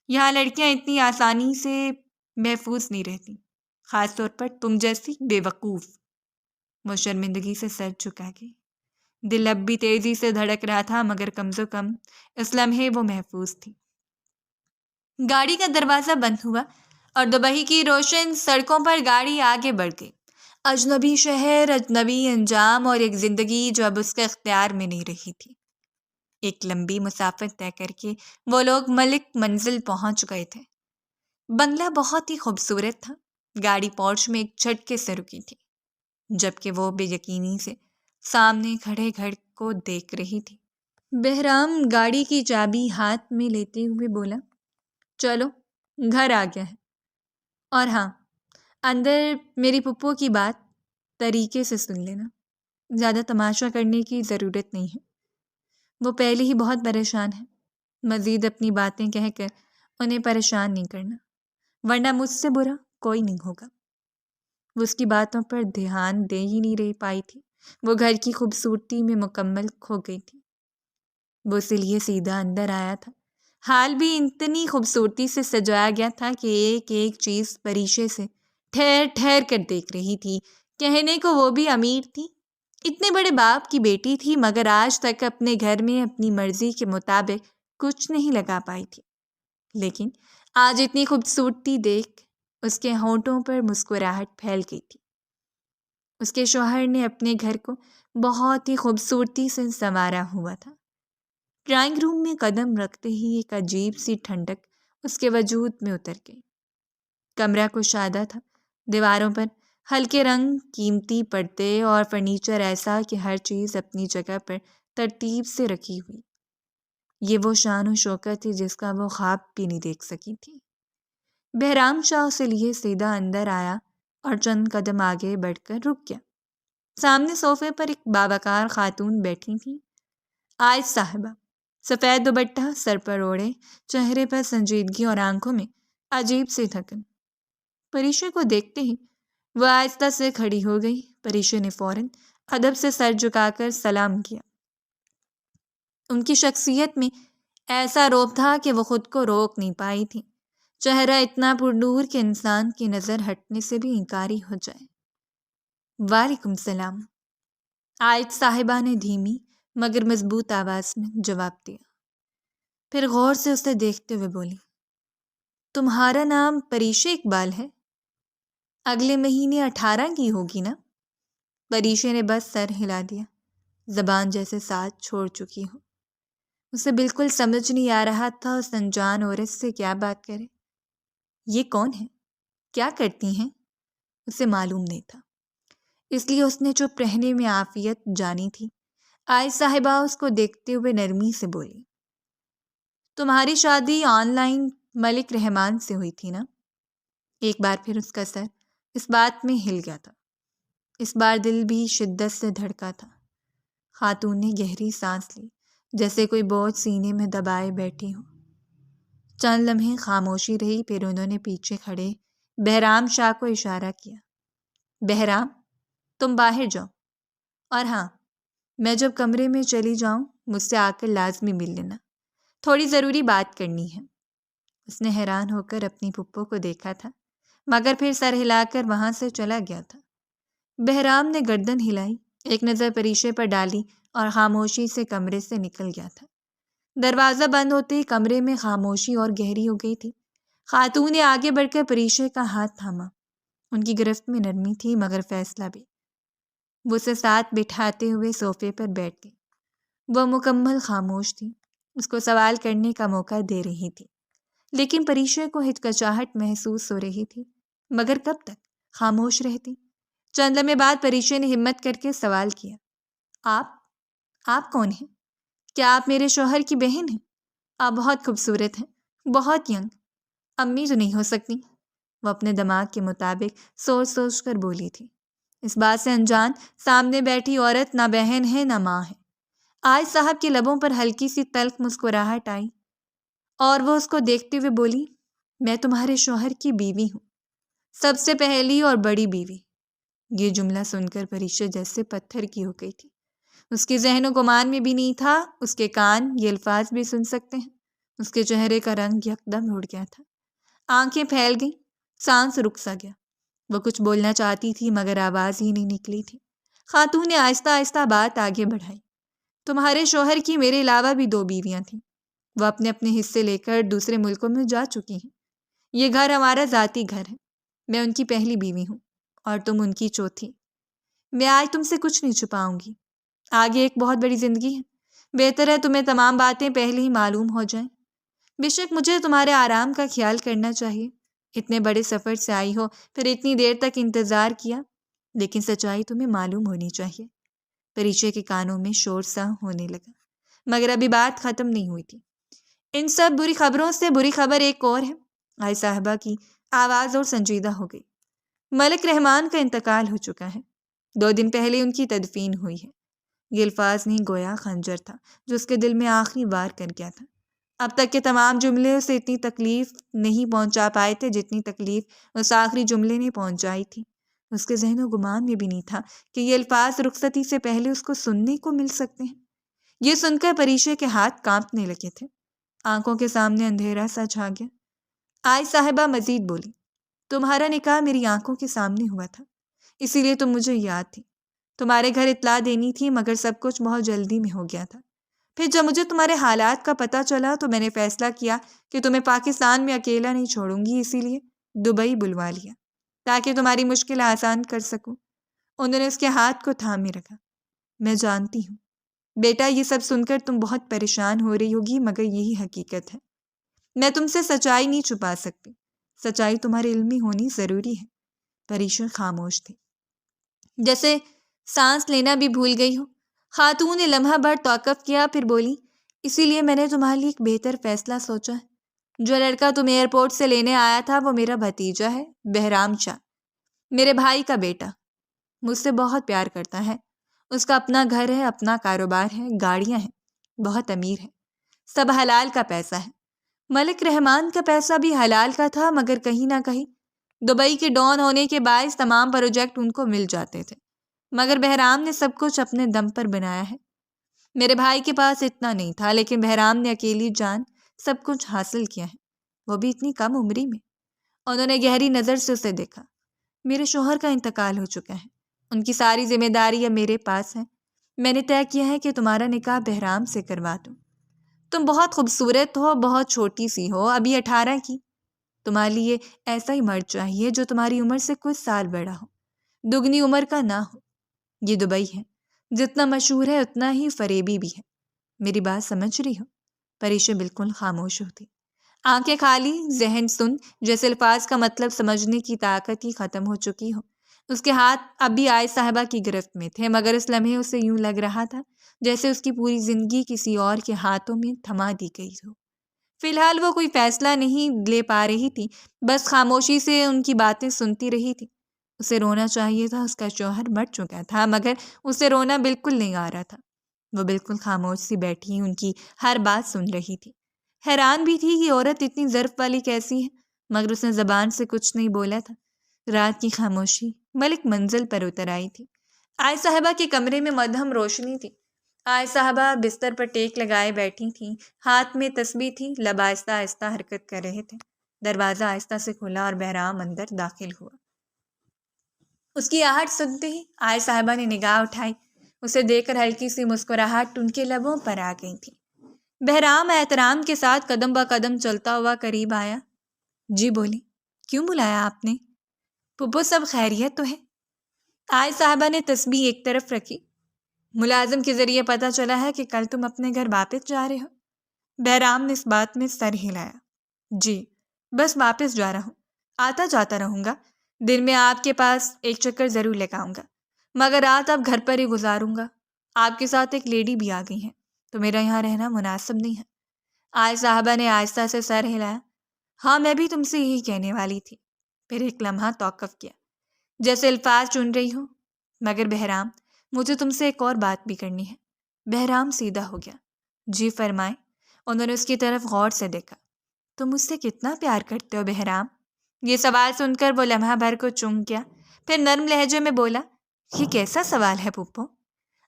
[SPEAKER 1] یہاں لڑکیاں اتنی آسانی سے محفوظ نہیں رہتی، خاص طور پر تم جیسی بے وقوف۔ وہ شرمندگی سے سر جھکا گئی۔ دل اب بھی تیزی سے دھڑک رہا تھا، مگر کم سے کم اس لمحے وہ محفوظ تھی۔ گاڑی کا دروازہ بند ہوا اور دوپہر کی روشن سڑکوں پر گاڑی آگے بڑھ گئی۔ اجنبی شہر، اجنبی انجام اور ایک زندگی جو اب اس کے اختیار میں نہیں رہی تھی۔ ایک لمبی مسافت طے کر کے وہ لوگ ملک منزل پہنچ گئے تھے۔ بنگلہ بہت ہی خوبصورت تھا۔ گاڑی پورچ میں ایک جھٹکے سے رکی تھی۔ جبکہ وہ بے یقینی سے سامنے کھڑے گھر کو دیکھ رہی تھی۔ بہرام گاڑی کی چابی ہاتھ میں لیتے ہوئے بولا، چلو گھر آ گیا ہے، اور ہاں، اندر میری پھپھو کی بات طریقے سے سن لینا، زیادہ تماشا کرنے کی ضرورت نہیں ہے، وہ پہلے ہی بہت پریشان ہے، مزید اپنی باتیں کہہ کر انہیں پریشان نہیں کرنا، ورنہ مجھ سے برا کوئی نہیں ہوگا۔ وہ اس کی باتوں پر دھیان دے ہی نہیں رہ پائی تھی، وہ گھر کی خوبصورتی میں مکمل کھو گئی تھی۔ وہ اسی لیے سیدھا اندر آیا تھا۔ حال بھی اتنی خوبصورتی سے سجایا گیا تھا کہ ایک ایک چیز پریشے سے ٹھہر ٹھہر کر دیکھ رہی تھی۔ کہنے کو وہ بھی امیر تھی، اتنے بڑے باپ کی بیٹی تھی، مگر آج تک اپنے گھر میں اپنی مرضی کے مطابق کچھ نہیں لگا پائی تھی۔ لیکن آج اتنی خوبصورتی دیکھ اس کے ہونٹوں پر مسکراہٹ پھیل گئی تھی۔ اس کے شوہر نے اپنے گھر کو بہت ہی خوبصورتی سے سنوارا ہوا تھا۔ ڈرائنگ روم میں قدم رکھتے ہی ایک عجیب سی ٹھنڈک اس کے وجود میں اتر گئی۔ کمرہ کشادہ تھا، دیواروں پر ہلکے رنگ، قیمتی پردے اور فرنیچر ایسا کہ ہر چیز اپنی جگہ پر ترتیب سے رکھی ہوئی۔ یہ وہ شان و شوکت تھی جس کا وہ خواب بھی نہیں دیکھ سکی تھی۔ بہرام شاہ اسے لیے سیدھا اندر آیا اور چند قدم آگے بڑھ کر رک گیا۔ سامنے صوفے پر ایک باوقار خاتون بیٹھی تھی، عائد صاحبہ، سفید دوپٹہ سر پر اوڑھے، چہرے پر سنجیدگی اور آنکھوں میں عجیب سی تھکن۔ پریشے کو دیکھتے ہی وہ آہستہ سے کھڑی ہو گئی۔ پریشے نے فوراً ادب سے سر جھکا کر سلام کیا۔ ان کی شخصیت میں ایسا رعب تھا کہ وہ خود کو روک نہیں پائی تھی، چہرہ اتنا پرنور کہ انسان کی نظر ہٹنے سے بھی انکاری ہو جائے۔ وعلیکم السلام، عائد صاحبہ نے دھیمی مگر مضبوط آواز میں جواب دیا، پھر غور سے اسے دیکھتے ہوئے بولی، تمہارا نام پریشے اقبال ہے؟ اگلے مہینے 18 کی ہوگی نا؟ پریشے نے بس سر ہلا دیا، زبان جیسے ساتھ چھوڑ چکی ہو۔ اسے بالکل سمجھ نہیں آ رہا تھا اس انجان عورت سے کیا بات کرے۔ یہ کون ہے؟ کیا کرتی ہیں؟ اسے معلوم نہیں تھا، اس لیے اس نے چپ رہنے میں عافیت جانی تھی۔ عائد صاحبہ اس کو دیکھتے ہوئے نرمی سے بولی، تمہاری شادی آن لائن ملک رحمان سے ہوئی تھی نا؟ ایک بار پھر اس کا سر اس بات میں ہل گیا تھا، اس بار دل بھی شدت سے دھڑکا تھا۔ خاتون نے گہری سانس لی، جیسے کوئی بوجھ سینے میں دبائے بیٹھی ہو۔ چند لمحے خاموشی رہی، پھر انہوں نے پیچھے کھڑے بہرام شاہ کو اشارہ کیا، بہرام، تم باہر جاؤ، اور ہاں، میں جب کمرے میں چلی جاؤں مجھ سے آ کر لازمی مل لینا، تھوڑی ضروری بات کرنی ہے۔ اس نے حیران ہو کر اپنی پھپھو کو دیکھا تھا، مگر پھر سر ہلا کر وہاں سے چلا گیا تھا۔ بہرام نے گردن ہلائی، ایک نظر پریشے پر ڈالی اور خاموشی سے کمرے سے نکل گیا تھا۔ دروازہ بند ہوتے ہی کمرے میں خاموشی اور گہری ہو گئی تھی۔ خاتون نے آگے بڑھ کر پریشے کا ہاتھ تھاما، ان کی گرفت میں نرمی تھی مگر فیصلہ بھی۔ وہ اسے ساتھ بٹھاتے ہوئے صوفے پر بیٹھ گئی۔ وہ مکمل خاموش تھی، اس کو سوال کرنے کا موقع دے رہی تھی، لیکن پریشے کو ہچکچاہٹ محسوس ہو رہی تھی۔ مگر کب تک خاموش رہتی؟ چند لمحے بعد پریشے نے ہمت کر کے سوال کیا، آپ کون ہیں؟ کیا آپ میرے شوہر کی بہن ہیں؟ آپ بہت خوبصورت ہیں، بہت ینگ، امی تو نہیں ہو سکتی؟ وہ اپنے دماغ کے مطابق سوچ سوچ کر بولی تھی۔ اس بات سے انجان سامنے بیٹھی عورت نہ بہن ہے نہ ماں ہے۔ عائد صاحب کے لبوں پر ہلکی سی تلخ مسکراہٹ آئی اور وہ اس کو دیکھتے ہوئے بولی، میں تمہارے شوہر کی بیوی ہوں، سب سے پہلی اور بڑی بیوی۔ یہ جملہ سن کر پریشا جیسے پتھر کی ہو گئی تھی۔ اس کے ذہن و گمان میں بھی نہیں تھا اس کے کان یہ الفاظ بھی سن سکتے ہیں۔ اس کے چہرے کا رنگ یکدم اڑ گیا تھا، آنکھیں پھیل گئیں، سانس رک سا گیا۔ وہ کچھ بولنا چاہتی تھی مگر آواز ہی نہیں نکلی تھی۔ خاتون نے آہستہ آہستہ بات آگے بڑھائی، تمہارے شوہر کی میرے علاوہ بھی 2 بیویاں تھیں، وہ اپنے اپنے حصے لے کر دوسرے ملکوں میں جا چکی ہیں۔ یہ گھر ہمارا ذاتی گھر ہے، میں ان کی پہلی بیوی ہوں اور تم ان کی چوتھی۔ میں آج تم سے کچھ نہیں چھپاؤں گی، آگے ایک بہت بڑی زندگی ہے، بہتر ہے تمہیں تمام باتیں پہلے ہی معلوم ہو جائیں۔ بے شک مجھے تمہارے آرام کا خیال کرنا چاہیے، اتنے بڑے سفر سے آئی ہو پھر اتنی دیر تک انتظار کیا، لیکن سچائی تمہیں معلوم ہونی چاہیے۔ پریچے کے کانوں میں شور سا ہونے لگا، مگر ابھی بات ختم نہیں ہوئی تھی۔ ان سب بری خبروں سے بری خبر ایک اور ہے۔ آئی صاحبہ کی آواز اور سنجیدہ ہو گئی۔ ملک رحمان کا انتقال ہو چکا ہے۔ 2 دن پہلے ان کی تدفین ہوئی ہے۔ یہ الفاظ نہیں گویا خنجر تھا جو اس کے دل میں آخری وار کر گیا تھا۔ اب تک کے تمام جملے اسے اتنی تکلیف نہیں پہنچا پائے تھے جتنی تکلیف اس آخری جملے نے پہنچائی تھی۔ اس کے ذہن و گمان میں بھی نہیں تھا کہ یہ الفاظ رخصتی سے پہلے اس کو سننے کو مل سکتے ہیں۔ یہ سن کر پریشے کے ہاتھ کانپنے لگے تھے۔ آنکھوں کے سامنے اندھیرا سا چھا گیا۔ آئی صاحبہ مزید بولی، تمہارا نکاح میری آنکھوں کے سامنے ہوا تھا، اسی لیے تم مجھے یاد تھی۔ تمہارے گھر اطلاع دینی تھی مگر سب کچھ بہت جلدی میں ہو گیا تھا۔ پھر جب مجھے تمہارے حالات کا پتہ چلا تو میں نے فیصلہ کیا کہ تمہیں پاکستان میں اکیلا نہیں چھوڑوں گی، اسی لیے دبئی بلوا لیا تاکہ تمہاری مشکل آسان کر سکوں۔ انہوں نے اس کے ہاتھ کو تھامے رکھا۔ میں جانتی ہوں بیٹا، یہ سب سن کر تم بہت پریشان ہو رہی ہوگی مگر یہی حقیقت ہے۔ میں تم سے سچائی نہیں چھپا سکتی۔ سچائی تمہارے علم میں ہونی ضروری ہے۔ پریشا خاموش تھی، جیسے سانس لینا بھی بھول گئی ہو۔ خاتون نے لمحہ بھر توقف کیا، پھر بولی، اسی لیے میں نے تمہارے لیے ایک بہتر فیصلہ سوچا ہے۔ جو لڑکا تم ایئرپورٹ سے لینے آیا تھا وہ میرا بھتیجا ہے، بہرام شاہ، میرے بھائی کا بیٹا۔ مجھ سے بہت پیار کرتا ہے۔ اس کا اپنا گھر ہے، اپنا کاروبار ہے، گاڑیاں ہیں، بہت امیر ہے، سب حلال کا پیسہ ہے۔ ملک رحمان کا پیسہ بھی حلال کا تھا مگر کہیں نہ کہیں دبئی کے ڈان ہونے کے باعث تمام پروجیکٹ ان کو مل جاتے تھے، مگر بہرام نے سب کچھ اپنے دم پر بنایا ہے۔ میرے بھائی کے پاس اتنا نہیں تھا لیکن بہرام نے اکیلی جان سب کچھ حاصل کیا ہے، وہ بھی اتنی کم عمری میں۔ انہوں نے گہری نظر سے اسے دیکھا۔ میرے شوہر کا انتقال ہو چکا ہے، ان کی ساری ذمہ داری اب میرے پاس ہے۔ میں نے طے کیا ہے کہ تمہارا نکاح بہرام سے کروا دوں۔ تم بہت خوبصورت ہو، بہت چھوٹی سی ہو، ابھی 18 کی۔ تمہارے لیے ایسا ہی مرد چاہیے جو تمہاری عمر سے کچھ سال بڑا ہو، دگنی عمر کا نہ ہو۔ یہ دبئی ہے، جتنا مشہور ہے اتنا ہی فریبی بھی ہے۔ میری بات سمجھ رہی ہو؟ پریشا بالکل خاموش ہوتی، آنکھیں خالی، ذہن سن، جیسے الفاظ کا مطلب سمجھنے کی طاقت ہی ختم ہو چکی ہو۔ اس کے ہاتھ اب بھی آئے صاحبہ کی گرفت میں تھے مگر اس لمحے اسے یوں لگ رہا تھا جیسے اس کی پوری زندگی کسی اور کے ہاتھوں میں تھما دی گئی ہو۔ فی الحال وہ کوئی فیصلہ نہیں لے پا رہی تھی، بس خاموشی سے ان کی باتیں سنتی رہی تھی۔ اسے رونا چاہیے تھا، اس کا شوہر مر چکا تھا مگر اسے رونا بالکل نہیں آ رہا تھا۔ وہ بالکل خاموش سی بیٹھی ان کی ہر بات سن رہی تھی۔ حیران بھی تھی کہ عورت اتنی ظرف والی کیسی ہے، مگر اس نے زبان سے کچھ نہیں بولا تھا۔ رات کی خاموشی ملک منزل پر اتر آئی تھی۔ آئے صاحبہ کے کمرے میں مدھم روشنی تھی۔ آئے صاحبہ بستر پر ٹیک لگائے بیٹھی تھیں، ہاتھ میں تسبیح تھی، لب آہستہ آہستہ حرکت کر رہے تھے۔ دروازہ آہستہ سے کھلا اور بہرام اندر داخل ہوا۔ اس کی آہٹ سنتے ہی آئے صاحبہ نے نگاہ اٹھائی۔ اسے دیکھ کر ہلکی سی مسکراہٹ ان کے لبوں پر آ گئی تھی۔ بہرام احترام کے ساتھ قدم با قدم چلتا ہوا قریب آیا۔ جی بولی، کیوں بلایا آپ نے؟ پھپھو سب خیریت تو ہے؟ آئے صاحبہ نے تسبیح ایک طرف رکھی۔ ملازم کے ذریعے پتہ چلا ہے کہ کل تم اپنے گھر واپس جا رہے ہو۔ بہرام نے اس بات میں سر ہلایا۔ جی، بس واپس جا رہا ہوں، آتا جاتا رہوں گا۔ دن میں آپ کے پاس ایک چکر ضرور لگاؤں گا مگر رات اب گھر پر ہی گزاروں گا۔ آپ کے ساتھ ایک لیڈی بھی آ گئی ہیں تو میرا یہاں رہنا مناسب نہیں ہے۔ آئے صاحبہ نے آہستہ سے سر ہلایا۔ ہاں، میں بھی تم سے یہی کہنے والی تھی۔ پھر ایک لمحہ توقف کیا، جیسے الفاظ چن رہی ہو۔ مگر بہرام، مجھے تم سے ایک اور بات بھی کرنی ہے۔ بہرام سیدھا ہو گیا۔ جی فرمائیں۔ انہوں نے اس کی طرف غور سے دیکھا۔ تم مجھ سے کتنا پیار کرتے ہو بہرام؟ یہ سوال سن کر وہ لمحہ بھر کو چونک گیا، پھر نرم لہجے میں بولا، یہ کیسا سوال ہے پھپھو؟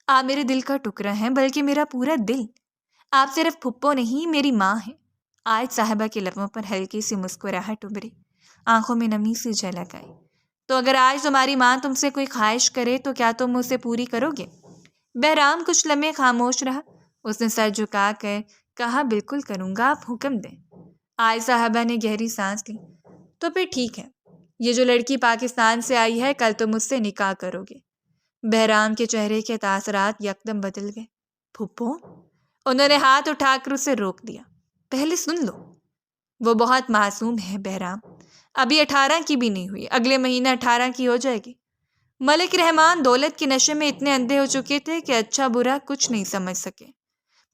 [SPEAKER 1] آپ میرے دل کا ٹکڑا ہیں، بلکہ میرا پورا دل۔ آپ صرف پھپھو نہیں، میری ماں ہیں۔ آئے صاحبہ کے لبوں پر ہلکی سی مسکراہٹ ابھری، آنکھوں میں نمی سی جھلک آئی۔ تو اگر آج تمہاری ماں تم سے کوئی خواہش کرے تو کیا تم اسے پوری کرو گے؟ بہرام کچھ لمحے خاموش رہا، اس نے سر جھکا کر کہا، بالکل کروں گا، آپ حکم دیں۔ آئے صاحبہ نے گہری سانس لی۔ تو پھر ٹھیک ہے، یہ جو لڑکی پاکستان سے آئی ہے کل تم اس سے نکاح کرو گے۔ بہرام کے چہرے کے تاثرات یکدم بدل گئے۔ پھپھو؟ انہوں نے ہاتھ اٹھا کر اسے روک دیا۔ پہلے سن لو، وہ بہت معصوم ہے بہرام، ابھی 18 کی بھی نہیں ہوئی، اگلے مہینے 18 کی ہو جائے گی۔ ملک رحمان دولت کے نشے میں اتنے اندھے ہو چکے تھے کہ اچھا برا کچھ نہیں سمجھ سکے۔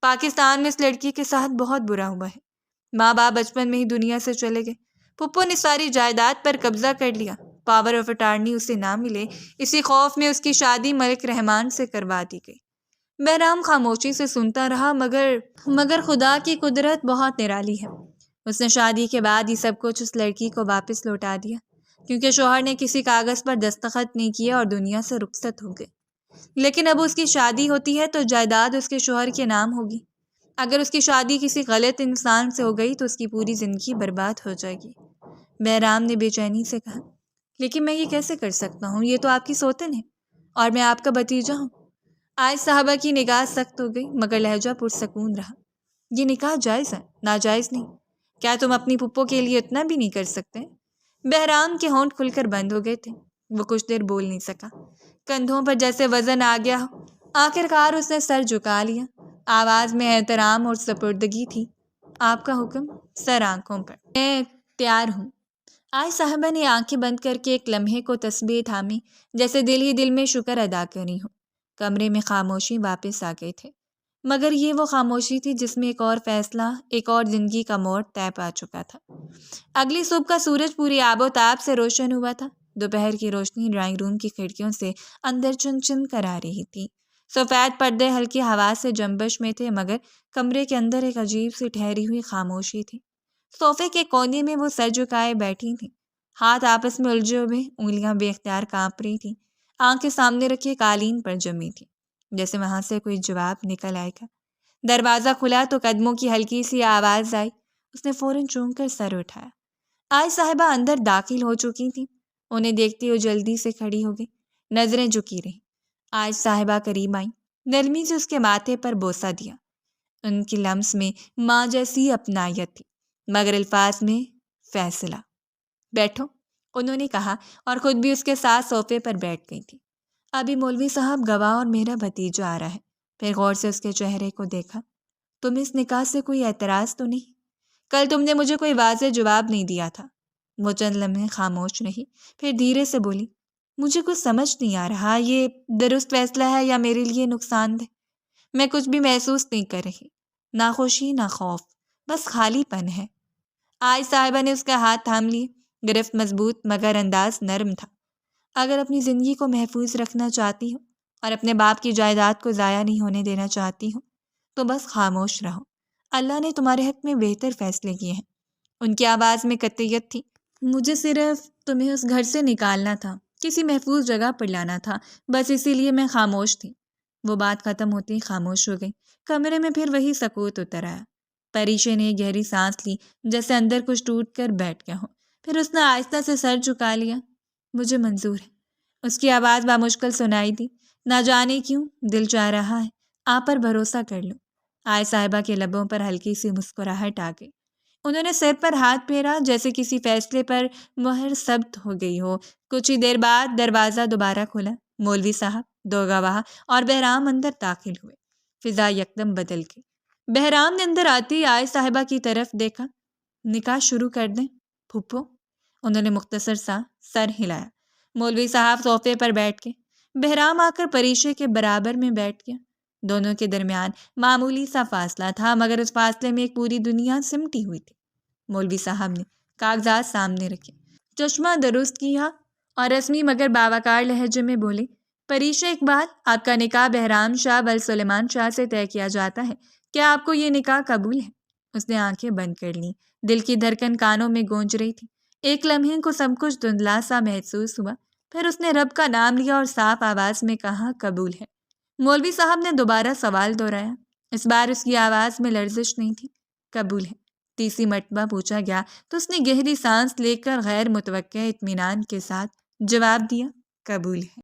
[SPEAKER 1] پاکستان میں اس لڑکی کے ساتھ بہت برا ہوا ہے۔ ماں باپ بچپن میں ہی دنیا سے چلے گئے۔ پھپھو نے ساری جائیداد پر قبضہ کر لیا۔ پاور آف اٹارنی اسے نہ ملے، اسی خوف میں اس کی شادی ملک رحمان سے کروا دی گئی۔ بہرام خاموشی سے سنتا رہا، مگر خدا کی قدرت بہت نرالی ہے۔ اس نے شادی کے بعد ہی سب کچھ اس لڑکی کو واپس لوٹا دیا، کیونکہ شوہر نے کسی کاغذ پر دستخط نہیں کیے اور دنیا سے رخصت ہو گئے۔ لیکن اب اس کی شادی ہوتی ہے تو جائیداد اس کے شوہر کے نام ہوگی۔ اگر اس کی شادی کسی غلط انسان سے ہو گئی تو اس کی پوری زندگی برباد ہو جائے گی۔ بہرام نے بے چینی سے کہا، لیکن میں یہ کیسے کر سکتا ہوں؟ یہ تو آپ کی سوتن ہے اور میں آپ کا بھتیجا ہوں۔ آج صاحبہ کی نگاہ سخت ہو گئی، مگر لہجہ پرسکون رہا۔ یہ نکاح جائز ہے، ناجائز نہیں۔ کیا تم اپنی پھپھو کے لیے اتنا بھی نہیں کر سکتے؟ بہرام کے ہونٹ کھل کر بند ہو گئے تھے۔ وہ کچھ دیر بول نہیں سکا۔ کندھوں پر جیسے وزن آ گیا ہو۔ آخرکار اس نے سر جھکا لیا۔ آواز میں احترام اور سپردگی تھی۔ آپ کا حکم؟ سر آنکھوں پر۔ میں تیار ہوں۔ آج صاحبہ نے آنکھیں بند کر کے ایک لمحے کو تسبیح تھامی، جیسے دل ہی دل میں شکر ادا کری ہو۔ کمرے میں خاموشی واپس آ گئی تھے، مگر یہ وہ خاموشی تھی جس میں ایک اور فیصلہ، ایک اور زندگی کا موڑ طے پا چکا تھا۔ اگلی صبح کا سورج پوری آب و تاب سے روشن ہوا تھا۔ دوپہر کی روشنی ڈرائنگ روم کی کھڑکیوں سے اندر چن چن کر آ رہی تھی۔ سفید پردے ہلکی ہوا سے جنبش میں تھے، مگر کمرے کے اندر ایک عجیب سی ٹھہری ہوئی خاموشی تھی۔ صوفے کے کونے میں وہ سر جھکائے بیٹھی تھیں، ہاتھ آپس میں الجھے ہوئے، انگلیاں بے اختیار کانپ رہی تھیں، آنکھیں سامنے رکھے قالین پر جمی تھی، جیسے وہاں سے کوئی جواب نکل آئے گا۔ دروازہ کھلا تو قدموں کی ہلکی سی آواز آئی۔ اس نے فوراً چونک کر سر اٹھایا۔ آج صاحبہ اندر داخل ہو چکی تھیں۔ انہیں دیکھتے ہوئے جلدی سے کھڑی ہو گئی، نظریں جھکی رہیں۔ آج صاحبہ قریب آئیں، نرمی سے اس کے ماتھے پر بوسہ دیا۔ ان کی لمس میں ماں جیسی اپنائیت تھی، مگر الفاظ میں فیصلہ۔ بیٹھو، انہوں نے کہا، اور خود بھی اس کے ساتھ صوفے پر بیٹھ گئی تھی۔ ابھی مولوی صاحب گواہ اور میرا بھتیجا آ رہا ہے۔ پھر غور سے اس کے چہرے کو دیکھا۔ تمہیں اس نکاح سے کوئی اعتراض تو نہیں؟ کل تم نے مجھے کوئی واضح جواب نہیں دیا تھا۔ وہ چند لمحے خاموش رہی، پھر دھیرے سے بولی، مجھے کچھ سمجھ نہیں آ رہا، یہ درست فیصلہ ہے یا میرے لیے نقصان دہ؟ میں کچھ بھی محسوس نہیں کر رہی، نہ خوشی نہ خوف، بس خالی پن ہے۔ آج صاحبہ نے اس کا ہاتھ تھام لیے، گرفت مضبوط مگر انداز نرم تھا۔ اگر اپنی زندگی کو محفوظ رکھنا چاہتی ہو اور اپنے باپ کی جائیداد کو ضائع نہیں ہونے دینا چاہتی ہو تو بس خاموش رہو۔ اللہ نے تمہارے حق میں بہتر فیصلے کیے ہیں۔ ان کی آواز میں قطعیت تھی۔ مجھے صرف تمہیں اس گھر سے نکالنا تھا، کسی محفوظ جگہ پر لانا تھا، بس اسی لیے میں خاموش تھی۔ وہ بات ختم ہوتی ہی خاموش ہو گئی۔ کمرے میں پھر وہی سکوت اتر آیا۔ پریشے نے گہری سانس لی، جیسے اندر کچھ ٹوٹ کر بیٹھ گیا ہو۔ پھر اس نے آہستہ سے سر جھکا لیا۔ مجھے منظور ہے۔ اس کی آواز بامشکل سنائی دی۔ نہ جانے کیوں دل چاہ رہا ہے آپ پر بھروسہ کر لوں۔ آج صاحبہ کے لبوں پر ہلکی سی مسکراہٹ آ گئی۔ انہوں نے سر پر ہاتھ پھیرا، جیسے کسی فیصلے پر مہر ثبت ہو گئی ہو۔ کچھ ہی دیر بعد دروازہ دوبارہ کھلا۔ مولوی صاحب، دو گواہ اور بہرام اندر داخل ہوئے۔ فضا یکدم بدل گئی۔ بہرام نے اندر آتے ہی آج صاحبہ کی طرف دیکھا۔ نکاح شروع کر دیں پھپھو؟ انہوں نے مختصر سا سر ہلایا۔ مولوی صاحب صوفے پر بیٹھ کے، بہرام آ کر پریشے کے برابر میں بیٹھ گیا۔ دونوں کے درمیان معمولی سا فاصلہ تھا، مگر اس فاصلے میں ایک پوری دنیا سمٹی ہوئی تھی۔ مولوی صاحب نے کاغذات سامنے رکھے، چشمہ درست کیا اور رسمی مگر باوقار لہجے میں بولے، پریشے اقبال، آپ کا نکاح بہرام شاہ ول سلیمان شاہ سے طے کیا جاتا ہے۔ کیا آپ کو یہ نکاح قبول ہے؟ اس نے آنکھیں بند کر لیں۔ دل کی دھڑکن کانوں میں گونج رہی تھی۔ ایک لمحے کو سب کچھ دھندلا سا محسوس ہوا، پھر اس نے رب کا نام لیا اور صاف آواز میں کہا، قبول ہے۔ مولوی صاحب نے دوبارہ سوال دہرایا۔ اس بار اس کی آواز میں لرزش نہیں تھی۔ قبول ہے، تیسری مرتبہ پوچھا گیا تو اس نے گہری سانس لے کر غیر متوقع اطمینان کے ساتھ جواب دیا، قبول ہے۔